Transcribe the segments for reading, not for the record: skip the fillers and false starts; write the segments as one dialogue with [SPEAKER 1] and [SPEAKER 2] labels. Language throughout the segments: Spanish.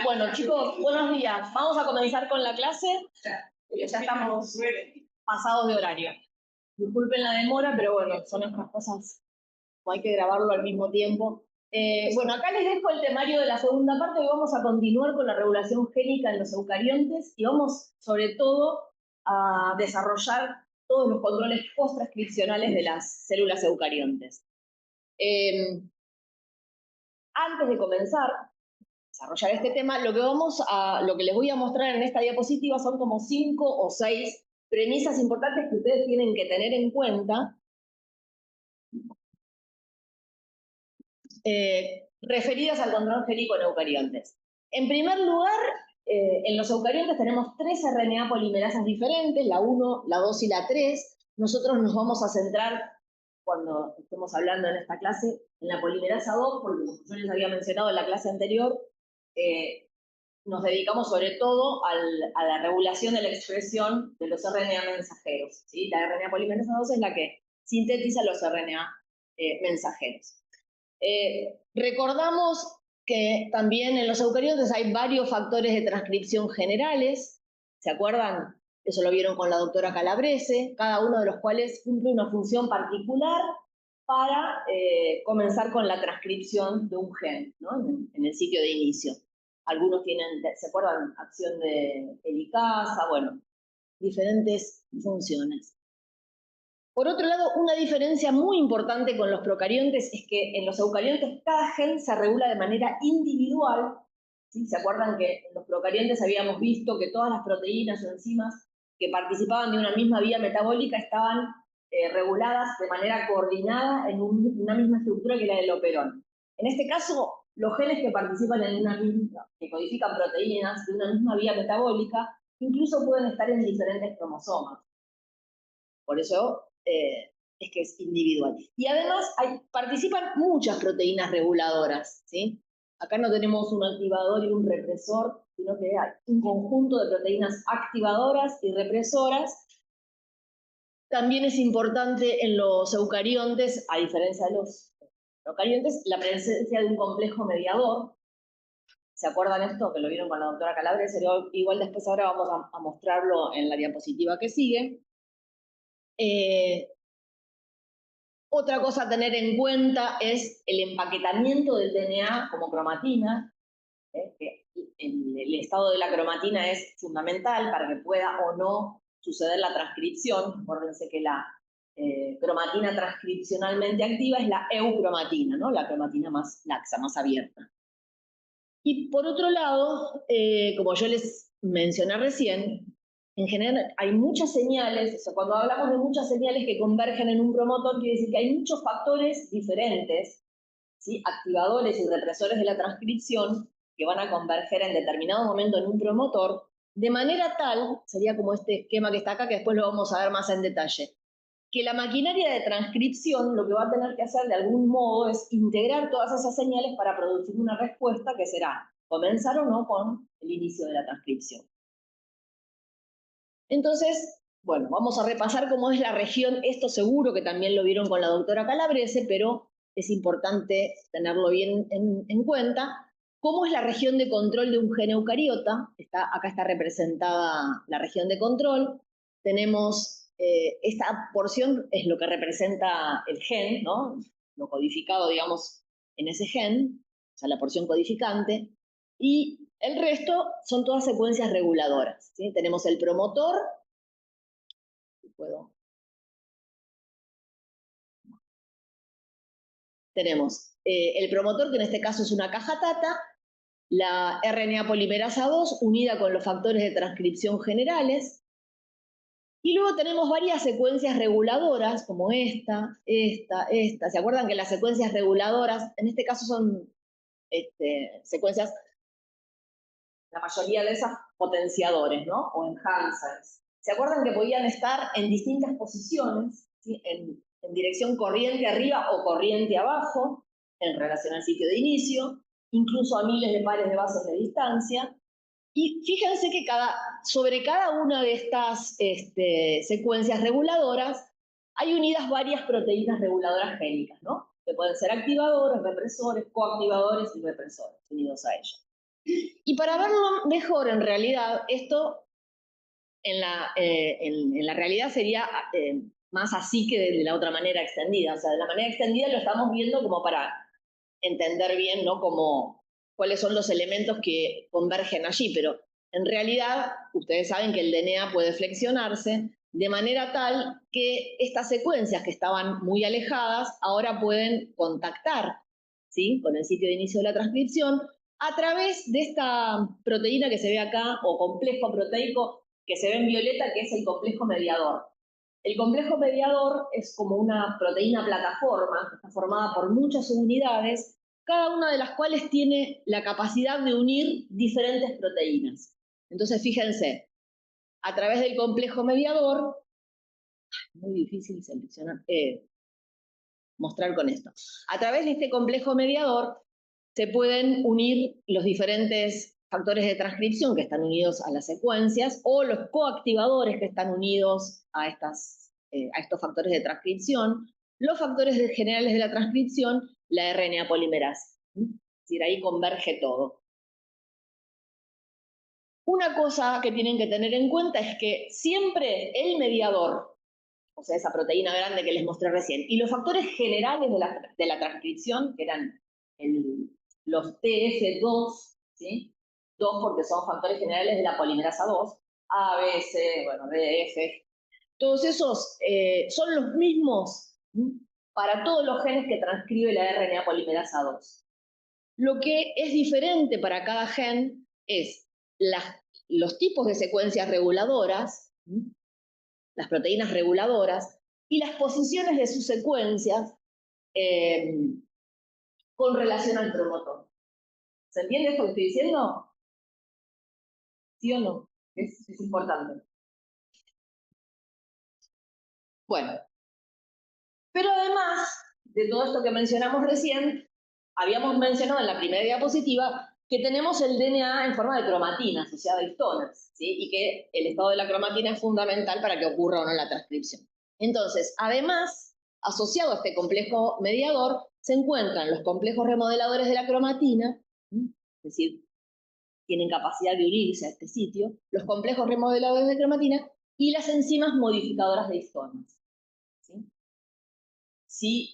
[SPEAKER 1] Bueno, chicos, buenos días. Vamos a comenzar con la clase, porque ya estamos pasados de horario. Disculpen la demora, pero bueno, son estas cosas, como hay que grabarlo al mismo tiempo. Bueno, acá les dejo el temario de la segunda parte y vamos a continuar con la regulación génica en los eucariontes y vamos, sobre todo, a desarrollar todos los controles post-transcripcionales de las células eucariontes. Antes de comenzar desarrollar este tema, lo que les voy a mostrar en esta diapositiva son como 5 o 6 premisas importantes que ustedes tienen que tener en cuenta referidas al control génico en eucariontes. En primer lugar, en los eucariontes tenemos 3 RNA polimerasas diferentes, la 1, la 2 y la 3. Nosotros nos vamos a centrar, cuando estemos hablando en esta clase, en la polimerasa 2, porque como yo les había mencionado en la clase anterior, nos dedicamos sobre todo a la regulación de la expresión de los RNA mensajeros, ¿sí? La RNA polimerasa 2 es la que sintetiza los RNA mensajeros. Recordamos que también en los eucariontes hay varios factores de transcripción generales, ¿se acuerdan? Eso lo vieron con la doctora Calabrese, cada uno de los cuales cumple una función particular para comenzar con la transcripción de un gen, ¿no? En el sitio de inicio. Algunos tienen, ¿se acuerdan? Acción de helicasa, bueno, diferentes funciones. Por otro lado, una diferencia muy importante con los procariontes es que en los eucariontes cada gen se regula de manera individual, ¿sí? ¿Se acuerdan que en los procariontes habíamos visto que todas las proteínas o enzimas que participaban de una misma vía metabólica estaban reguladas de manera coordinada en una misma estructura que la del operón? En este caso, los genes que participan en que codifican proteínas de una misma vía metabólica, incluso pueden estar en diferentes cromosomas. Por eso es que es individual. Y además participan muchas proteínas reguladoras, ¿sí? Acá no tenemos un activador y un represor, sino que hay un conjunto de proteínas activadoras y represoras. También es importante en los eucariontes, a diferencia de los procariontes, la presencia de un complejo mediador. ¿Se acuerdan esto? Que lo vieron con la doctora Calabrese. Igual después ahora vamos a mostrarlo en la diapositiva que sigue. Otra cosa a tener en cuenta es el empaquetamiento del DNA como cromatina, que el estado de la cromatina es fundamental para que pueda o no suceder la transcripción. Acuérdense que la cromatina transcripcionalmente activa es la eucromatina, ¿no? La cromatina más laxa, más abierta. Y por otro lado, como yo les mencioné recién, en general hay muchas señales, o sea, cuando hablamos de muchas señales que convergen en un promotor, quiere decir que hay muchos factores diferentes, ¿sí? Activadores y represores de la transcripción que van a converger en determinado momento en un promotor, de manera tal, sería como este esquema que está acá, que después lo vamos a ver más en detalle, que la maquinaria de transcripción lo que va a tener que hacer de algún modo es integrar todas esas señales para producir una respuesta que será comenzar o no con el inicio de la transcripción. Entonces, bueno, vamos a repasar cómo es la región. Esto seguro que también lo vieron con la doctora Calabrese, pero es importante tenerlo bien en cuenta. ¿Cómo es la región de control de un gen eucariota? Acá está representada la región de control. Tenemos esta porción es lo que representa el gen, ¿no? Lo codificado, digamos, en ese gen, o sea, la porción codificante. Y el resto son todas secuencias reguladoras, ¿sí? Tenemos el promotor, tenemos el promotor, que en este caso es una caja tata, la RNA polimerasa 2 unida con los factores de transcripción generales, y luego tenemos varias secuencias reguladoras, como esta. ¿Se acuerdan que las secuencias reguladoras, en este caso son secuencias, la mayoría de esas potenciadores, ¿no? O enhancers. ¿Se acuerdan que podían estar en distintas posiciones, ¿sí? En dirección corriente arriba o corriente abajo, en relación al sitio de inicio, incluso a miles de pares de bases de distancia? Y fíjense que sobre cada una de estas secuencias reguladoras hay unidas varias proteínas reguladoras génicas, ¿no? que pueden ser activadores, represores, coactivadores y represores unidos a ellos. Y para verlo mejor, en realidad, esto en la realidad sería más así que de la otra manera extendida. O sea, de la manera extendida lo estamos viendo como para entender bien, ¿no? Como cuáles son los elementos que convergen allí, pero en realidad ustedes saben que el DNA puede flexionarse de manera tal que estas secuencias que estaban muy alejadas ahora pueden contactar, ¿sí?, con el sitio de inicio de la transcripción a través de esta proteína que se ve acá, o complejo proteico que se ve en violeta, que es el complejo mediador. El complejo mediador es como una proteína plataforma, que está formada por muchas unidades, cada una de las cuales tiene la capacidad de unir diferentes proteínas. Entonces, fíjense, a través del complejo mediador, muy difícil seleccionar, mostrar con esto. A través de este complejo mediador se pueden unir los diferentes factores de transcripción que están unidos a las secuencias o los coactivadores que están unidos a estos factores de transcripción, los factores generales de la transcripción, la RNA polimerasa. Es decir, ahí converge todo. Una cosa que tienen que tener en cuenta es que siempre el mediador, o sea, esa proteína grande que les mostré recién, y los factores generales de la transcripción, que eran los TF2, ¿sí? 2 porque son factores generales de la polimerasa 2, A, B, C, bueno, D, F. Todos esos son los mismos, ¿sí?, para todos los genes que transcribe la RNA polimerasa 2. Lo que es diferente para cada gen es los tipos de secuencias reguladoras, ¿sí?, las proteínas reguladoras, y las posiciones de sus secuencias con relación al promotor. ¿Se entiende esto que estoy diciendo? ¿Sí o no? Es importante. Bueno, pero además de todo esto que mencionamos recién, habíamos mencionado en la primera diapositiva que tenemos el DNA en forma de cromatina asociada a histonas, ¿sí?, y que el estado de la cromatina es fundamental para que ocurra o no la transcripción. Entonces, además, asociado a este complejo mediador, se encuentran los complejos remodeladores de la cromatina, ¿sí?, es decir, tienen capacidad de unirse a este sitio, los complejos remodeladores de cromatina y las enzimas modificadoras de histonas. ¿Sí? Si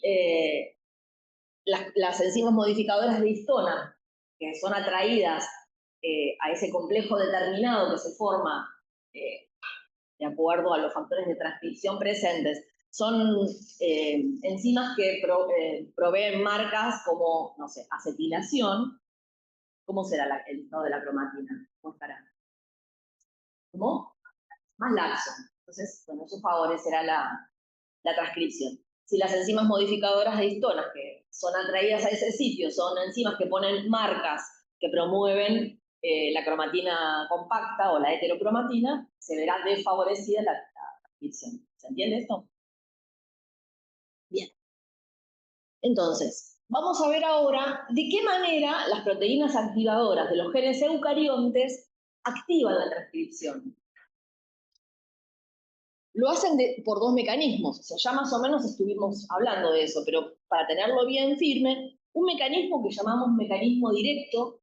[SPEAKER 1] las enzimas modificadoras de histona, que son atraídas a ese complejo determinado que se forma de acuerdo a los factores de transcripción presentes, son enzimas que proveen marcas como, no sé, acetilación. ¿Cómo será el estado de la cromatina? ¿Cómo estará? ¿Cómo? Más laxo. Entonces, bueno, eso favorecerá la transcripción. Si las enzimas modificadoras de histonas que son atraídas a ese sitio son enzimas que ponen marcas que promueven la cromatina compacta o la heterocromatina, se verá desfavorecida la transcripción. ¿Se entiende esto? Bien. Entonces, vamos a ver ahora de qué manera las proteínas activadoras de los genes eucariontes activan la transcripción. Lo hacen por dos mecanismos, o sea, ya más o menos estuvimos hablando de eso, pero para tenerlo bien firme, un mecanismo que llamamos mecanismo directo.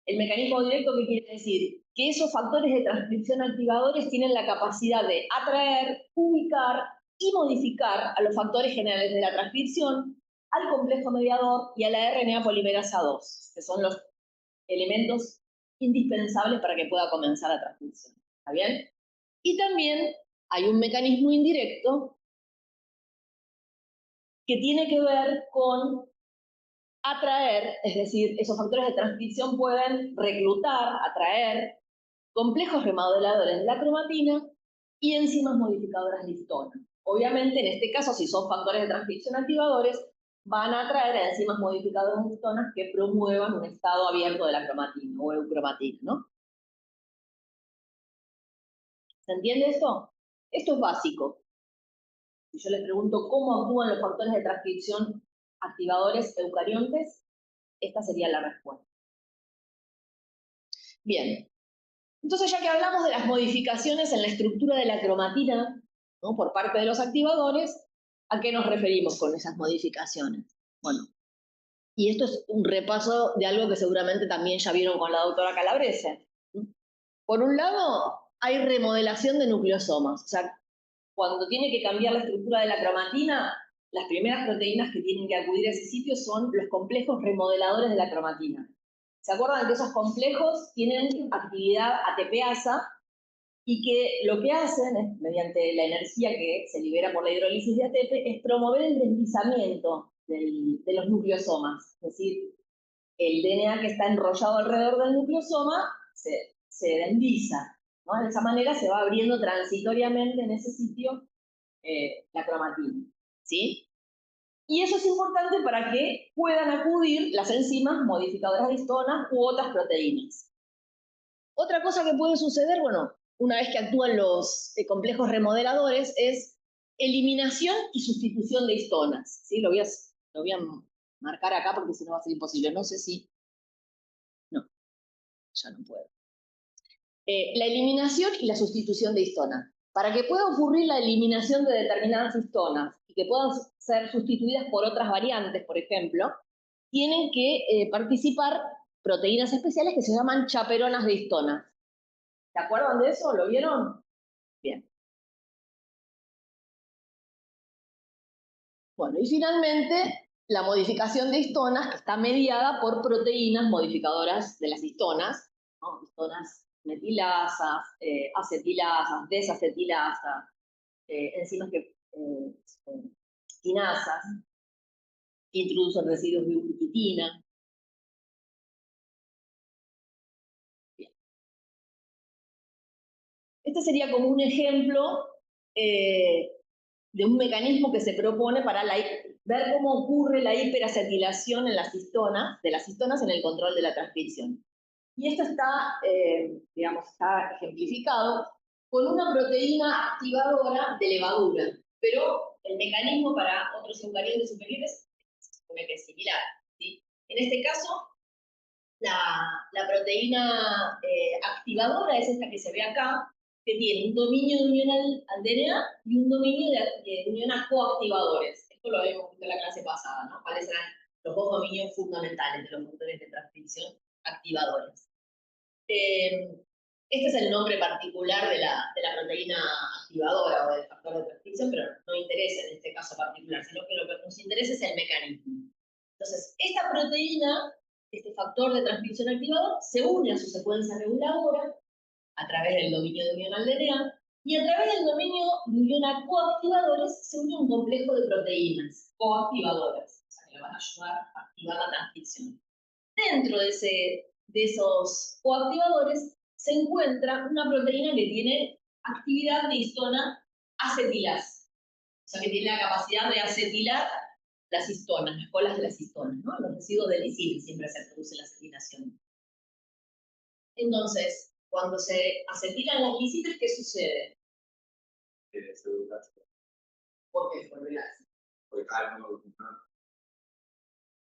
[SPEAKER 1] El mecanismo directo, ¿qué quiere decir? Que esos factores de transcripción activadores tienen la capacidad de atraer, ubicar y modificar a los factores generales de la transcripción, al complejo mediador y a la RNA polimerasa 2, que son los elementos indispensables para que pueda comenzar la transcripción. ¿Está bien? Y también hay un mecanismo indirecto que tiene que ver con atraer, es decir, esos factores de transcripción pueden reclutar, atraer complejos remodeladores de la cromatina y enzimas modificadoras de histona. Obviamente, en este caso, si son factores de transcripción activadores, van a atraer a enzimas modificadoras de histonas que promuevan un estado abierto de la cromatina o eucromatina, ¿no? ¿Se entiende esto? Esto es básico. Si yo les pregunto cómo actúan los factores de transcripción activadores eucariontes, esta sería la respuesta. Bien, entonces ya que hablamos de las modificaciones en la estructura de la cromatina, ¿no?, por parte de los activadores, ¿A qué nos referimos con esas modificaciones? Bueno, y esto es un repaso de algo que seguramente también ya vieron con la doctora Calabrese. Por un lado, hay remodelación de nucleosomas. O sea, cuando tiene que cambiar la estructura de la cromatina, las primeras proteínas que tienen que acudir a ese sitio son los complejos remodeladores de la cromatina. ¿Se acuerdan que esos complejos tienen actividad ATPasa y que lo que hacen, es, mediante la energía que se libera por la hidrólisis de ATP, es promover el deslizamiento de los nucleosomas? Es decir, el DNA que está enrollado alrededor del nucleosoma se desliza, ¿no? De esa manera se va abriendo transitoriamente en ese sitio la cromatina, ¿sí? Y eso es importante para que puedan acudir las enzimas modificadoras de histonas u otras proteínas. Otra cosa que puede suceder, bueno, una vez que actúan los complejos remodeladores, es eliminación y sustitución de histonas, ¿sí? Lo voy a marcar acá porque si no va a ser imposible. No sé si... No, ya no puedo. La eliminación y la sustitución de histonas. Para que pueda ocurrir la eliminación de determinadas histonas y que puedan ser sustituidas por otras variantes, por ejemplo, tienen que participar proteínas especiales que se llaman chaperonas de histonas. ¿Se acuerdan de eso? ¿Lo vieron? Bien. Bueno, y finalmente, la modificación de histonas, que está mediada por proteínas modificadoras de las histonas, ¿no? Histonas metilasas, acetilasas, desacetilasas, enzimas quinasas, que introducen residuos de ubiquitina. Bien. Este sería como un ejemplo de un mecanismo que se propone para ver cómo ocurre la hiperacetilación en las histonas, de las histonas en el control de la transcripción. Y esto está, digamos, está ejemplificado con una proteína activadora de levadura, pero el mecanismo para otros eucariotes superiores es similar, ¿sí? En este caso, la proteína activadora es esta que se ve acá, que tiene un dominio de unión al DNA y un dominio de unión a coactivadores. Esto lo habíamos visto en la clase pasada, ¿no? ¿Cuáles eran los dos dominios fundamentales de los factores de transcripción activadores? Este es el nombre particular de la proteína activadora o del factor de transcripción, pero no interesa en este caso particular, sino que lo que nos interesa es el mecanismo. Entonces, esta proteína, este factor de transcripción activador, se une a su secuencia reguladora a través del dominio de unión al DNA, y a través del dominio de unión a coactivadores se une un complejo de proteínas coactivadoras, o sea, que le van a ayudar a activar la transcripción. Dentro de esos coactivadores se encuentra una proteína que tiene actividad de histona acetilasa, o sea, que tiene la capacidad de acetilar las histonas, las colas de las histonas, ¿no? Los residuos de lisina siempre se produce la acetilación. Entonces, cuando se acetilan las lisinas, ¿qué sucede? ¿Por qué? Por el ácido.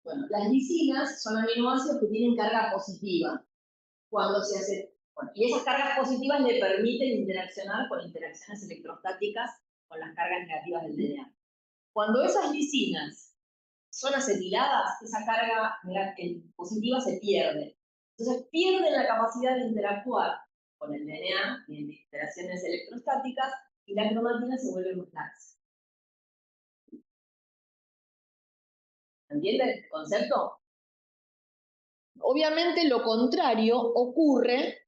[SPEAKER 1] Bueno, las lisinas son aminoácidos que tienen carga positiva. Cuando se hace, bueno, y esas cargas positivas le permiten interaccionar con interacciones electrostáticas con las cargas negativas del DNA. Cuando esas lisinas son acetiladas, esa carga positiva se pierde. Entonces pierden la capacidad de interactuar con el DNA en interacciones electrostáticas y la cromatina se vuelve más laxa. ¿Entienden el concepto? Obviamente lo contrario ocurre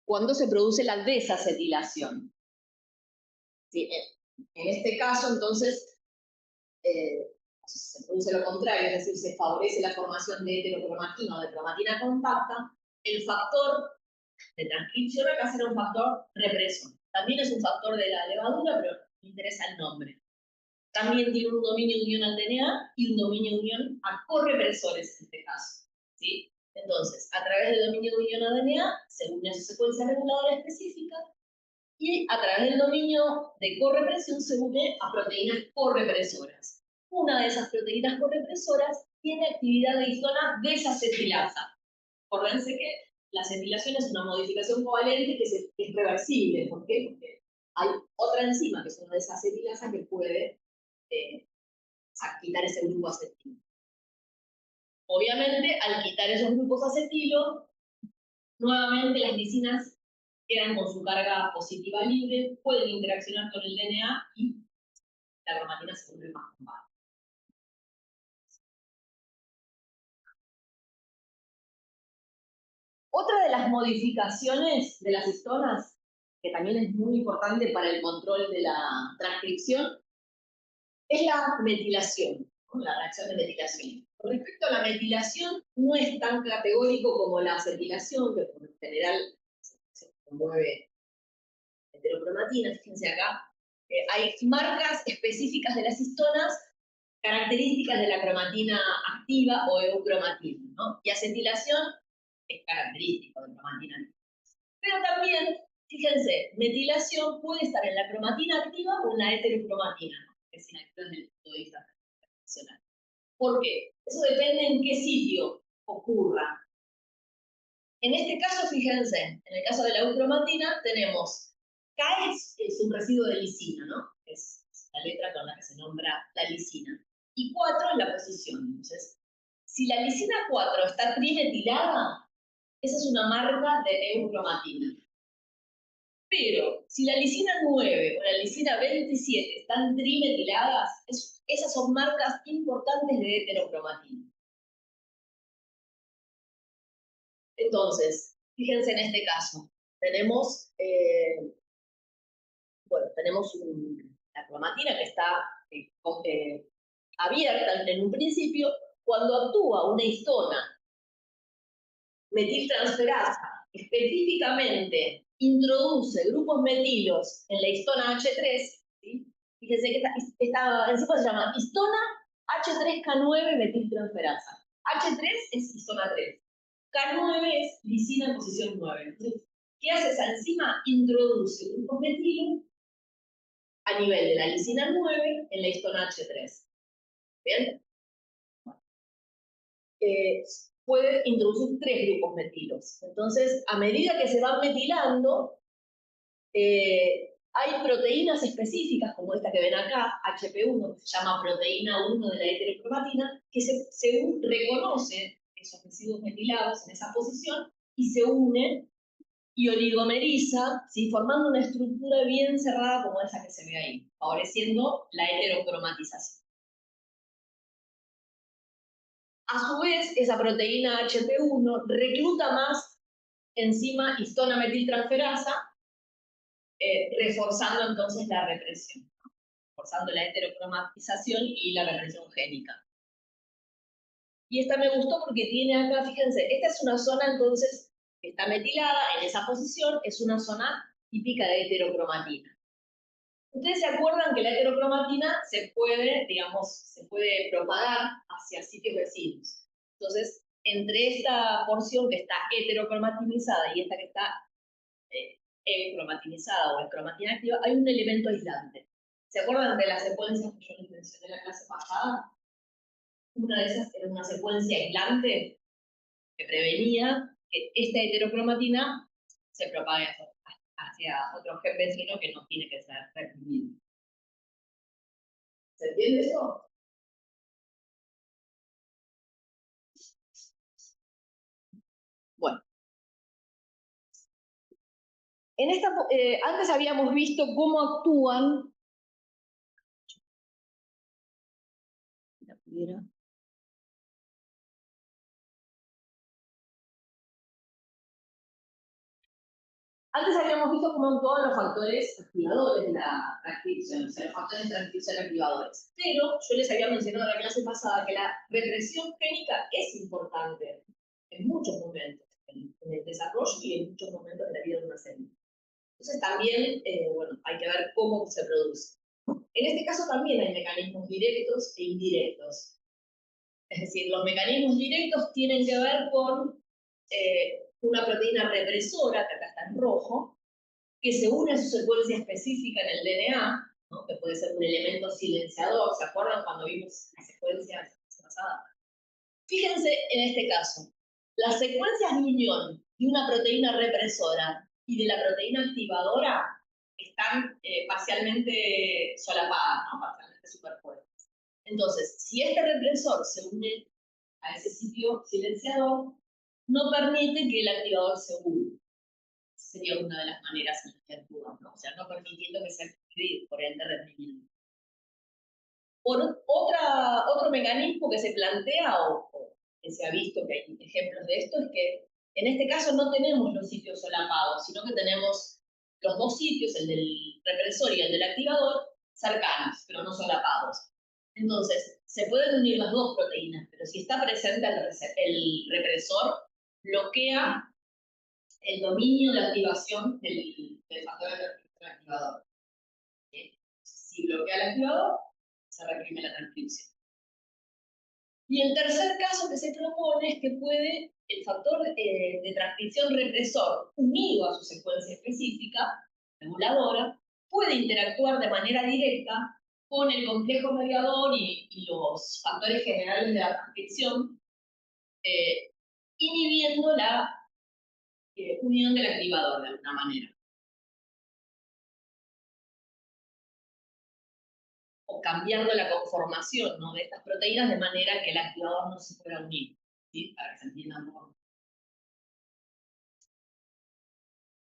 [SPEAKER 1] cuando se produce la desacetilación. ¿Sí? En este caso, entonces, se produce lo contrario, es decir, se favorece la formación de heterocromatina o de cromatina compacta, el factor de transcripción acá será un factor represor. También es un factor de la levadura, pero me interesa el nombre. También tiene un dominio de unión al DNA y un dominio de unión a correpresores en este caso, ¿sí? Entonces, a través del dominio de unión a DNA se une a su secuencia reguladora específica y a través del dominio de correpresión se une a proteínas correpresoras. Una de esas proteínas correpresoras tiene actividad de histona desacetilasa. Acuérdense que la acetilación es una modificación covalente que es reversible. ¿Por qué? Porque hay otra enzima que es una desacetilasa que puede a quitar ese grupo acetilo. Obviamente, al quitar esos grupos acetilo, nuevamente las lisinas quedan con su carga positiva libre, pueden interaccionar con el DNA y la cromatina se vuelve más compacta. Otra de las modificaciones de las histonas, que también es muy importante para el control de la transcripción, es la metilación, ¿no? La reacción de metilación. Con respecto a la metilación, no es tan categórico como la acetilación, que por lo general se promueve heterocromatina. Fíjense acá, hay marcas específicas de las histonas, características de la cromatina activa o eucromatina, ¿no? Y acetilación es característico de cromatina activa. Pero también, fíjense, metilación puede estar en la cromatina activa o en la heterocromatina, ¿no? Es inactiva desde el punto de vista funcional. ¿Por qué? Eso depende en qué sitio ocurra. En este caso, fíjense, en el caso de la eucromatina tenemos K es un residuo de lisina, ¿no? Es la letra con la que se nombra la lisina. Y 4 es la posición. Entonces, si la lisina 4 está trimetilada, esa es una marca de eucromatina. Pero si la lisina 9 o la lisina 27 están trimetiladas, esas son marcas importantes de heterocromatina. Entonces, fíjense en este caso, tenemos, la cromatina que está abierta en un principio. Cuando actúa una histona metiltransferasa, específicamente introduce grupos metilos en la histona H3, ¿sí? Fíjense que esta enzima se llama histona H3K9 metiltransferasa. H3 es histona 3. K9 es lisina en posición 9. Entonces, ¿qué hace esa enzima? Introduce grupos metilos a nivel de la lisina 9 en la histona H3. ¿Bien? Puede introducir 3 grupos metilos. Entonces, a medida que se van metilando, hay proteínas específicas, como esta que ven acá, HP1, que se llama proteína 1 de la heterocromatina, que se reconoce esos residuos metilados en esa posición y se une y oligomeriza, ¿sí? Formando una estructura bien cerrada como esa que se ve ahí, favoreciendo la heterocromatización. A su vez, esa proteína HP1 recluta más enzima histona metiltransferasa, reforzando entonces la represión, ¿no? Reforzando la heterocromatización y la represión génica. Y esta me gustó porque tiene acá, fíjense, esta es una zona entonces que está metilada en esa posición, es una zona típica de heterocromatina. Ustedes se acuerdan que la heterocromatina se puede propagar hacia sitios vecinos. Entonces, entre esta porción que está heterocromatinizada y esta que está cromatinizada o cromatina activa, hay un elemento aislante. ¿Se acuerdan de las secuencias que yo les mencioné en la clase pasada? Una de esas era una secuencia aislante que prevenía que esta heterocromatina se propague hacia otro gen vecino que no tiene que ser reprimido. ¿Se entiende eso? Bueno. Antes habíamos visto cómo actúan. Antes habíamos visto cómo actúan los factores activadores de la transcripción, o sea, los factores de transcripción activadores. Pero yo les había mencionado en la clase pasada que la represión génica es importante en muchos momentos, en el desarrollo y en muchos momentos de la vida de una célula. Entonces también, hay que ver cómo se produce. En este caso también hay mecanismos directos e indirectos. Es decir, los mecanismos directos tienen que ver con una proteína represora, que acá está en rojo, que se une a su secuencia específica en el DNA, ¿no? Que puede ser un elemento silenciador. ¿Se acuerdan cuando vimos las secuencias pasadas? Fíjense en este caso, las secuencias de unión de una proteína represora y de la proteína activadora están parcialmente solapadas, ¿no? Parcialmente superpuestas. Entonces, si este represor se une a ese sitio silenciador, no permite que el activador se une. Sería una de las maneras en las que actúa, ¿no? O sea, no permitiendo que se active y por ende reprimiendo. Otro mecanismo que se plantea o que se ha visto que hay ejemplos de esto es que en este caso no tenemos los sitios solapados, sino que tenemos los dos sitios, el del represor y el del activador, cercanos, pero no solapados. Entonces, se pueden unir las dos proteínas, pero si está presente el represor, bloquea el dominio de activación del factor de transcripción activador. Si bloquea el activador, se reprime la transcripción. Y el tercer caso que se propone es que puede el factor de transcripción represor unido a su secuencia específica, reguladora, puede interactuar de manera directa con el complejo mediador y los factores generales de la transcripción, inhibiendo la unión del activador de alguna manera. O cambiando la conformación, ¿no?, de estas proteínas de manera que el activador no se pueda unir, ¿sí? Para que se entienda un poco.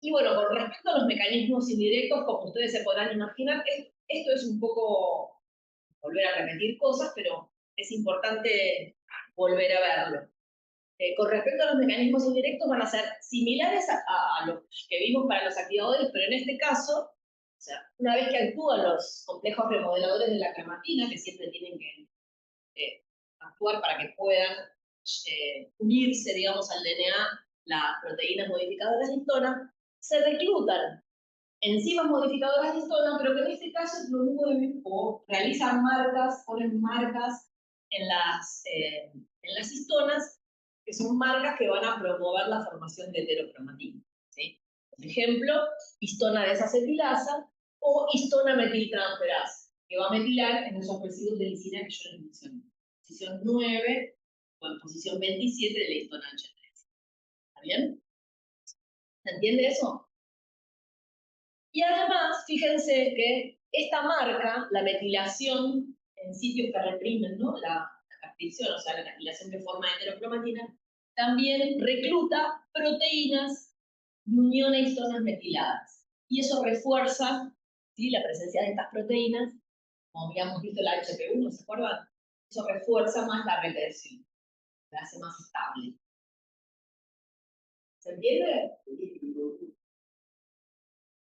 [SPEAKER 1] Y bueno, con respecto a los mecanismos indirectos, como ustedes se podrán imaginar, esto es un poco volver a repetir cosas, pero es importante volver a verlo. Con respecto a los mecanismos indirectos, van a ser similares a los que vimos para los activadores, pero en este caso, o sea, una vez que actúan los complejos remodeladores de la cromatina, que siempre tienen que actuar para que puedan unirse, digamos, al DNA las proteínas modificadoras de histona, se reclutan enzimas modificadoras de histona, pero que en este caso promueven o realizan marcas, ponen marcas en las histonas, que son marcas que van a promover la formación de heterocromatina, ¿sí? Por ejemplo, histona desacetilasa o histona metiltransferasa, que va a metilar en esos residuos de lisina que yo les mencioné. Posición 9 o en posición 27 de la histona H3. ¿Está bien? ¿Se entiende eso? Y además, fíjense que esta marca, la metilación en sitios que reprimen, ¿no?, la transcripción, o sea, la metilación que forma heterocromatina, también recluta proteínas de unión a histonas metiladas. Y eso refuerza, ¿sí?, la presencia de estas proteínas, como habíamos visto la HP1, ¿se acuerdan? Eso refuerza más la represión, la hace más estable. ¿Se entiende?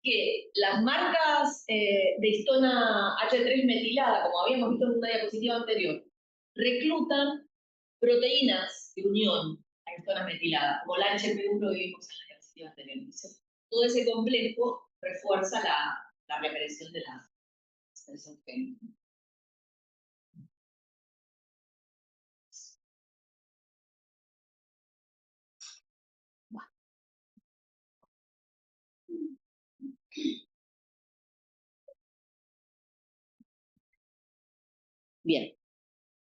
[SPEAKER 1] Que las marcas de histona H3 metilada, como habíamos visto en una diapositiva anterior, reclutan proteínas de unión a histona metilada, como la HP1 que vimos en la diapositiva anterior. Entonces, todo ese complejo refuerza la represión de la expresión génica. Bien.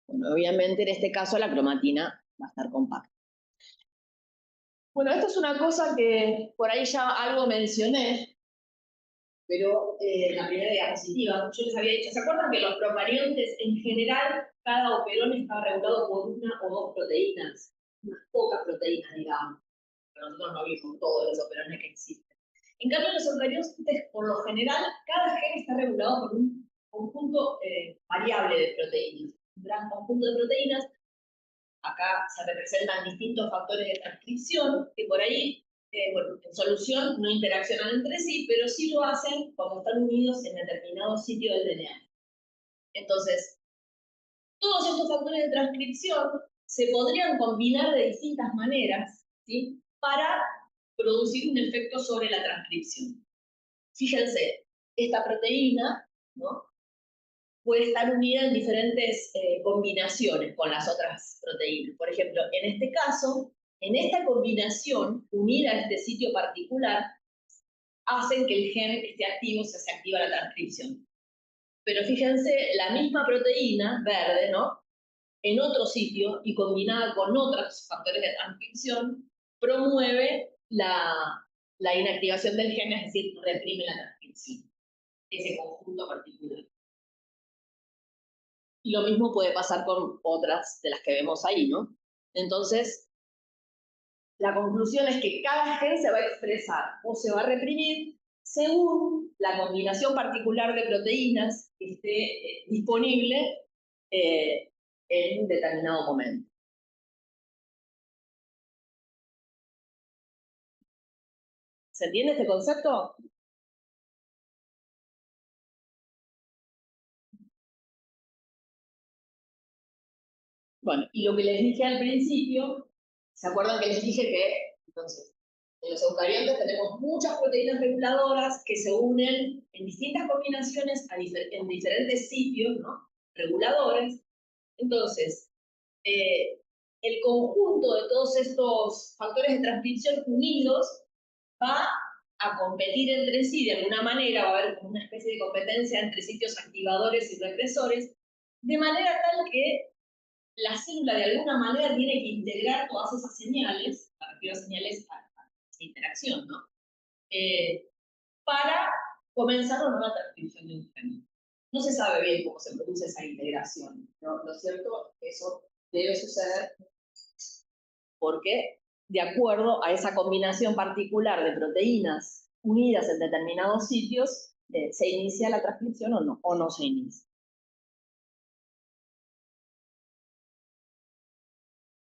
[SPEAKER 1] Bueno, obviamente en este caso la cromatina va a estar compacta. Bueno, esto es una cosa que por ahí ya algo mencioné, pero la primera diapositiva, yo les había dicho, ¿se acuerdan que los procariontes en general, cada operón está regulado por una o dos proteínas? Unas pocas proteínas, digamos. Pero nosotros no vimos todos los operones que existen. En cambio, los eucariontes, por lo general, cada gen está regulado por un conjunto variable de proteínas. Un gran conjunto de proteínas. Acá se representan distintos factores de transcripción que por ahí, bueno, en solución no interaccionan entre sí, pero sí lo hacen cuando están unidos en determinado sitio del DNA. Entonces, todos estos factores de transcripción se podrían combinar de distintas maneras, ¿sí?, para producir un efecto sobre la transcripción. Fíjense, esta proteína, ¿no?, puede estar unida en diferentes combinaciones con las otras proteínas. Por ejemplo, en este caso, en esta combinación, unida a este sitio particular, hacen que el gen esté activo, se activa la transcripción. Pero fíjense, la misma proteína verde, ¿no?, en otro sitio y combinada con otros factores de transcripción, promueve la inactivación del gen, es decir, reprime la transcripción, ese conjunto particular. Y lo mismo puede pasar con otras de las que vemos ahí, ¿no? Entonces, la conclusión es que cada gen se va a expresar o se va a reprimir según la combinación particular de proteínas que esté disponible en determinado momento. ¿Se entiende este concepto? Bueno, y lo que les dije al principio, ¿se acuerdan que les dije que, entonces, en los eucariontes tenemos muchas proteínas reguladoras que se unen en distintas combinaciones en diferentes sitios, ¿no? Reguladores. Entonces, el conjunto de todos estos factores de transcripción unidos va a competir entre sí de alguna manera, va a haber como una especie de competencia entre sitios activadores y represores, de manera tal que la célula de alguna manera tiene que integrar todas esas señales, me refiero a señales a esa interacción, ¿no? Para comenzar una nueva transcripción de un gen. No se sabe bien cómo se produce esa integración, ¿no? Lo cierto es que eso debe suceder porque, de acuerdo a esa combinación particular de proteínas unidas en determinados sitios, se inicia la transcripción o no se inicia.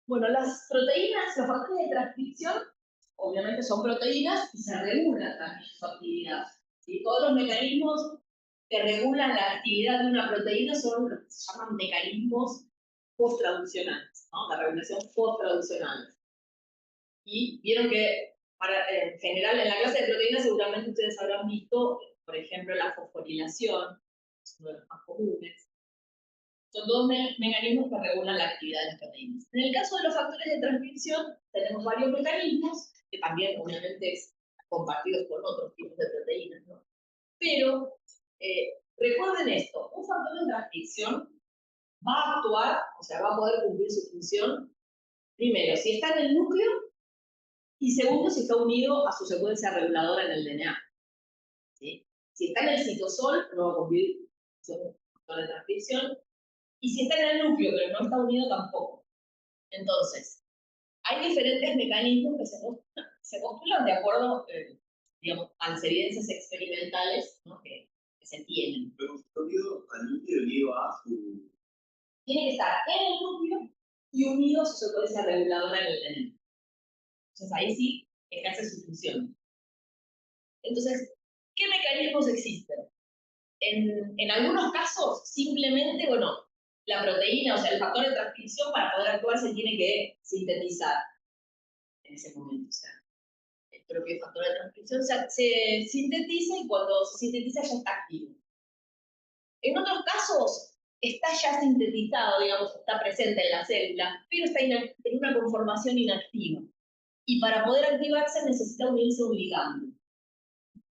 [SPEAKER 1] Bueno, las proteínas, los factores de transcripción, obviamente son proteínas y se regula también su actividad. ¿Sí? Todos los mecanismos que regulan la actividad de una proteína son lo que se llaman mecanismos post-traduccionales, ¿no? La regulación post-traduccional. Y vieron que, en general, en la clase de proteínas seguramente ustedes habrán visto, por ejemplo, la fosforilación, es uno de los más comunes. Son dos mecanismos que regulan la actividad de las proteínas. En el caso de los factores de transcripción, tenemos varios mecanismos, que también obviamente son compartidos con otros tipos de proteínas, ¿no? Pero recuerden esto, un factor de transcripción va a actuar, o sea, va a poder cumplir su función, primero, si está en el núcleo, y segundo, si está unido a su secuencia reguladora en el DNA. ¿Sí? Si está en el citosol, no va a cumplir su factor de transcripción. Y si está en el núcleo, pero no está unido, tampoco. Entonces, hay diferentes mecanismos que se postulan de acuerdo, digamos, a las evidencias experimentales, ¿no? que se tienen.
[SPEAKER 2] Pero unido al núcleo unido a su...
[SPEAKER 1] Tiene que estar en el núcleo y unido a su secuencia reguladora en el DNA. Entonces, ahí sí ejerce su función. Entonces, ¿qué mecanismos existen? En algunos casos, simplemente, bueno, la proteína, o sea, el factor de transcripción para poder actuar se tiene que sintetizar en ese momento. O sea, el propio factor de transcripción se sintetiza y cuando se sintetiza ya está activo. En otros casos, está ya sintetizado, digamos, está presente en la célula, pero está en una conformación inactiva. Y para poder activarse necesita unirse a un ligando.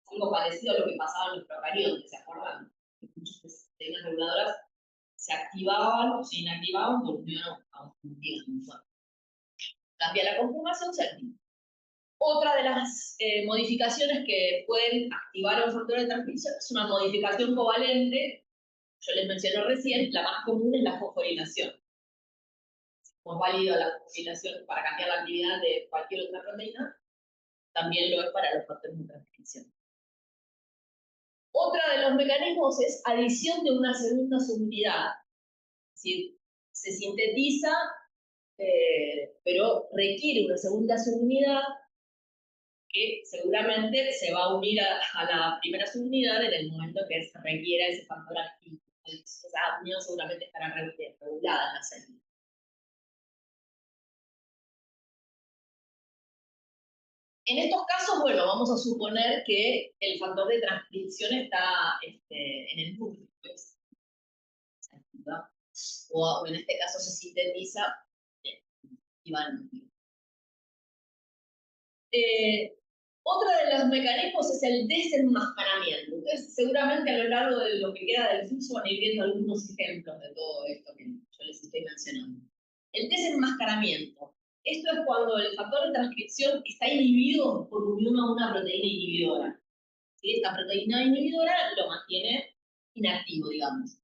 [SPEAKER 1] Algo parecido a lo que pasaba en los procariotes, ¿se acuerdan? Muchas proteínas reguladoras se activaban o se inactivaban por unión a un ligando. Cambia la conformación, se activa. Otra de las modificaciones que pueden activar un factor de transcripción es una modificación covalente. Yo les mencioné recién, la más común es la fosforilación. Como es válido la fosforilación para cambiar la actividad de cualquier otra proteína, también lo es para los factores de transcripción. Otra de los mecanismos es adición de una segunda subunidad. Es decir, se sintetiza, pero requiere una segunda subunidad que seguramente se va a unir a la primera subunidad en el momento que se requiera ese factor activo. Esa unión seguramente estará regulada en la célula. En estos casos, bueno, vamos a suponer que el factor de transcripción está en el núcleo, pues, o en este caso se sintetiza y va al núcleo. Otro de los mecanismos es el desenmascaramiento. Entonces, seguramente a lo largo de lo que queda del curso van a ir viendo algunos ejemplos de todo esto que yo les estoy mencionando. El desenmascaramiento. Esto es cuando el factor de transcripción está inhibido por unión a una proteína inhibidora. ¿Sí? Esta proteína inhibidora lo mantiene inactivo, digamos.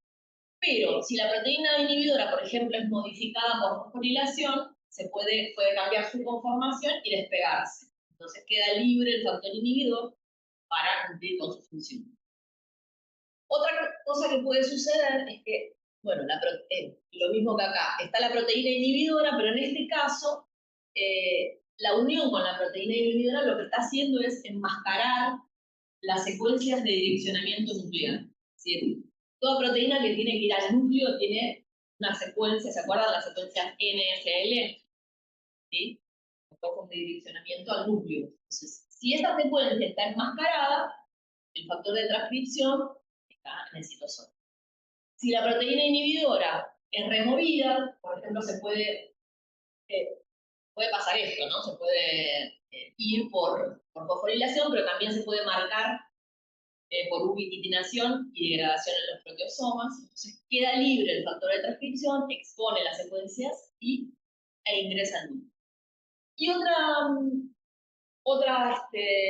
[SPEAKER 1] Pero si la proteína inhibidora, por ejemplo, es modificada por fosforilación, puede cambiar su conformación y despegarse. Entonces queda libre el factor inhibidor para cumplir con su función. Otra cosa que puede suceder es que, bueno, lo mismo que acá, está la proteína inhibidora, pero en este caso, la unión con la proteína inhibidora lo que está haciendo es enmascarar las secuencias de direccionamiento nuclear. ¿Sí? Toda proteína que tiene que ir al núcleo tiene una secuencia, ¿se acuerdan? Las secuencias NFL, ¿sí? Secuencias de direccionamiento al núcleo. Entonces, si esta secuencia está enmascarada, el factor de transcripción está en el citosol. Si la proteína inhibidora es removida, por ejemplo, puede pasar esto, ¿no? Se puede ir por fosforilación, pero también se puede marcar por ubiquitinación y degradación en los proteosomas. Entonces queda libre el factor de transcripción, expone las secuencias e ingresa al núcleo. Y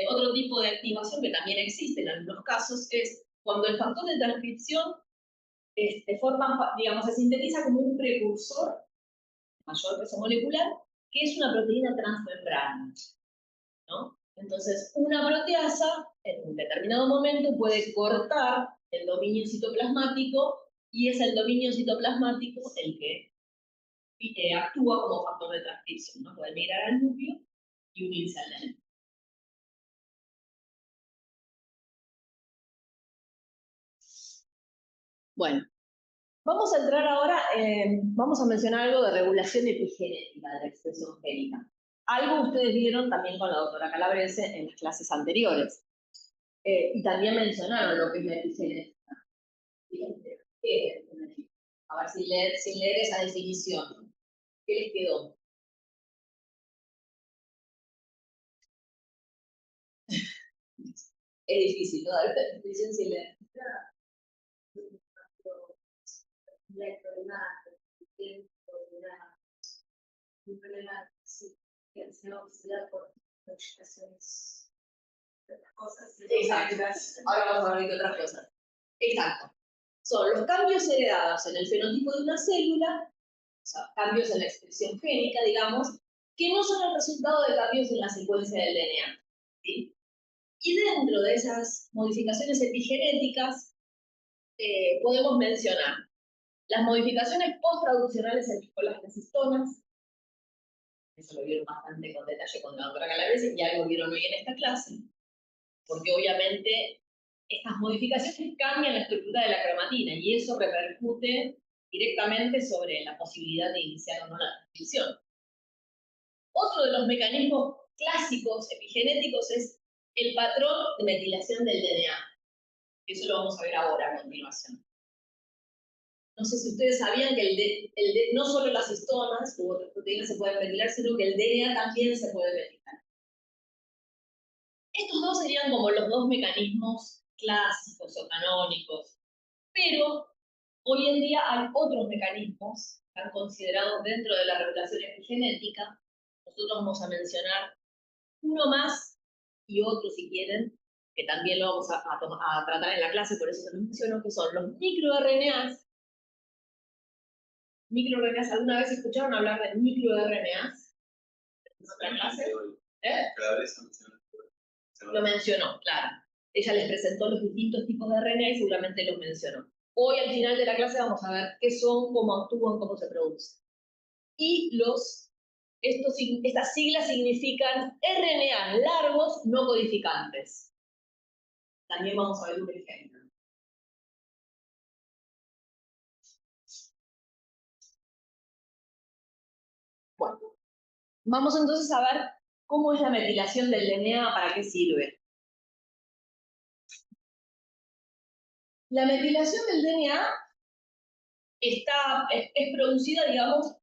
[SPEAKER 1] otro tipo de activación que también existe en algunos casos es cuando el factor de transcripción se sintetiza como un precursor de mayor peso molecular, que es una proteína transmembrana, ¿no? Entonces, una proteasa en un determinado momento puede cortar el dominio citoplasmático y es el dominio citoplasmático el que actúa como factor de transcripción, ¿no? Puede migrar al núcleo y unirse al DNA. Bueno, vamos a entrar ahora, vamos a mencionar algo de regulación epigenética de la expresión génica. Algo ustedes vieron también con la doctora Calabrese en las clases anteriores. Y también mencionaron lo que es la epigenética. A ver, sin leer esa definición. ¿Qué les quedó? Es difícil, ¿no? Dar esta definición sin leer. Un problema que se va por modificaciones de otras cosas. Exacto. Ahora vamos a ver de otras cosas. Exacto. Son los cambios heredados en el fenotipo de una célula, o sea, cambios en la expresión génica, digamos, que no son el resultado de cambios en la secuencia del DNA. ¿Sí? Y dentro de esas modificaciones epigenéticas podemos mencionar las modificaciones post-traduccionales en las histonas. Eso lo vieron bastante con detalle con la doctora Calabrese y algo vieron hoy en esta clase, porque obviamente estas modificaciones cambian la estructura de la cromatina y eso repercute directamente sobre la posibilidad de iniciar o no la transcripción. Otro de los mecanismos clásicos epigenéticos es el patrón de metilación del DNA. Eso lo vamos a ver ahora a continuación. No sé si ustedes sabían que no solo las histonas u otras proteínas se pueden metilar, sino que el DNA también se puede metilar. Estos dos serían como los dos mecanismos clásicos o canónicos, pero hoy en día hay otros mecanismos que están considerados dentro de la regulación epigenética. Nosotros vamos a mencionar uno más y otro si quieren, que también lo vamos a tratar en la clase, por eso se los menciono, que son los microRNAs. ¿MicroRNAs? ¿Alguna vez escucharon hablar de microRNAs? ¿En otra clase? Lo mencionó, claro. Ella les presentó los distintos tipos de RNA y seguramente los mencionó. Hoy al final de la clase vamos a ver qué son, cómo actúan, cómo se producen. Y estas siglas significan RNA largos no codificantes. También vamos a ver un ejemplo. Bueno, vamos entonces a ver cómo es la metilación del DNA, para qué sirve. La metilación del DNA es producida, digamos,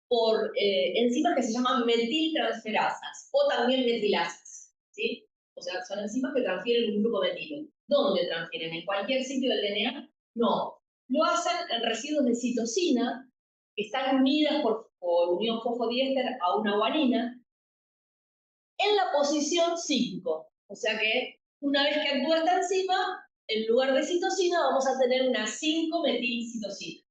[SPEAKER 1] por enzimas que se llaman metiltransferasas o también metilasas, ¿sí? O sea, son enzimas que transfieren un grupo metilo. ¿Dónde transfieren? ¿En cualquier sitio del DNA? No. Lo hacen en residuos de citosina que están unidas por unión fosfodiéster a una guanina en la posición 5. O sea que una vez que actúa esta enzima, en lugar de citosina vamos a tener una 5-metilcitosina.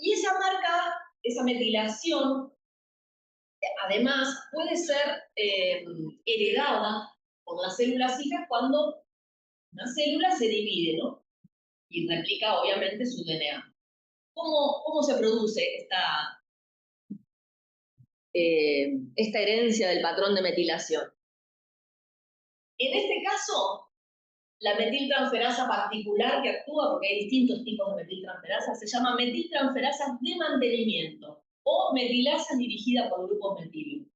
[SPEAKER 1] Y esa marca, esa metilación, además, puede ser heredada por las células hijas cuando una célula se divide, ¿no? Y replica, obviamente, su DNA. ¿Cómo se produce esta herencia del patrón de metilación? En este caso, la metiltransferasa particular que actúa, porque hay distintos tipos de metiltransferasa, se llama metiltransferasa de mantenimiento o metilasa dirigida por grupos metilo.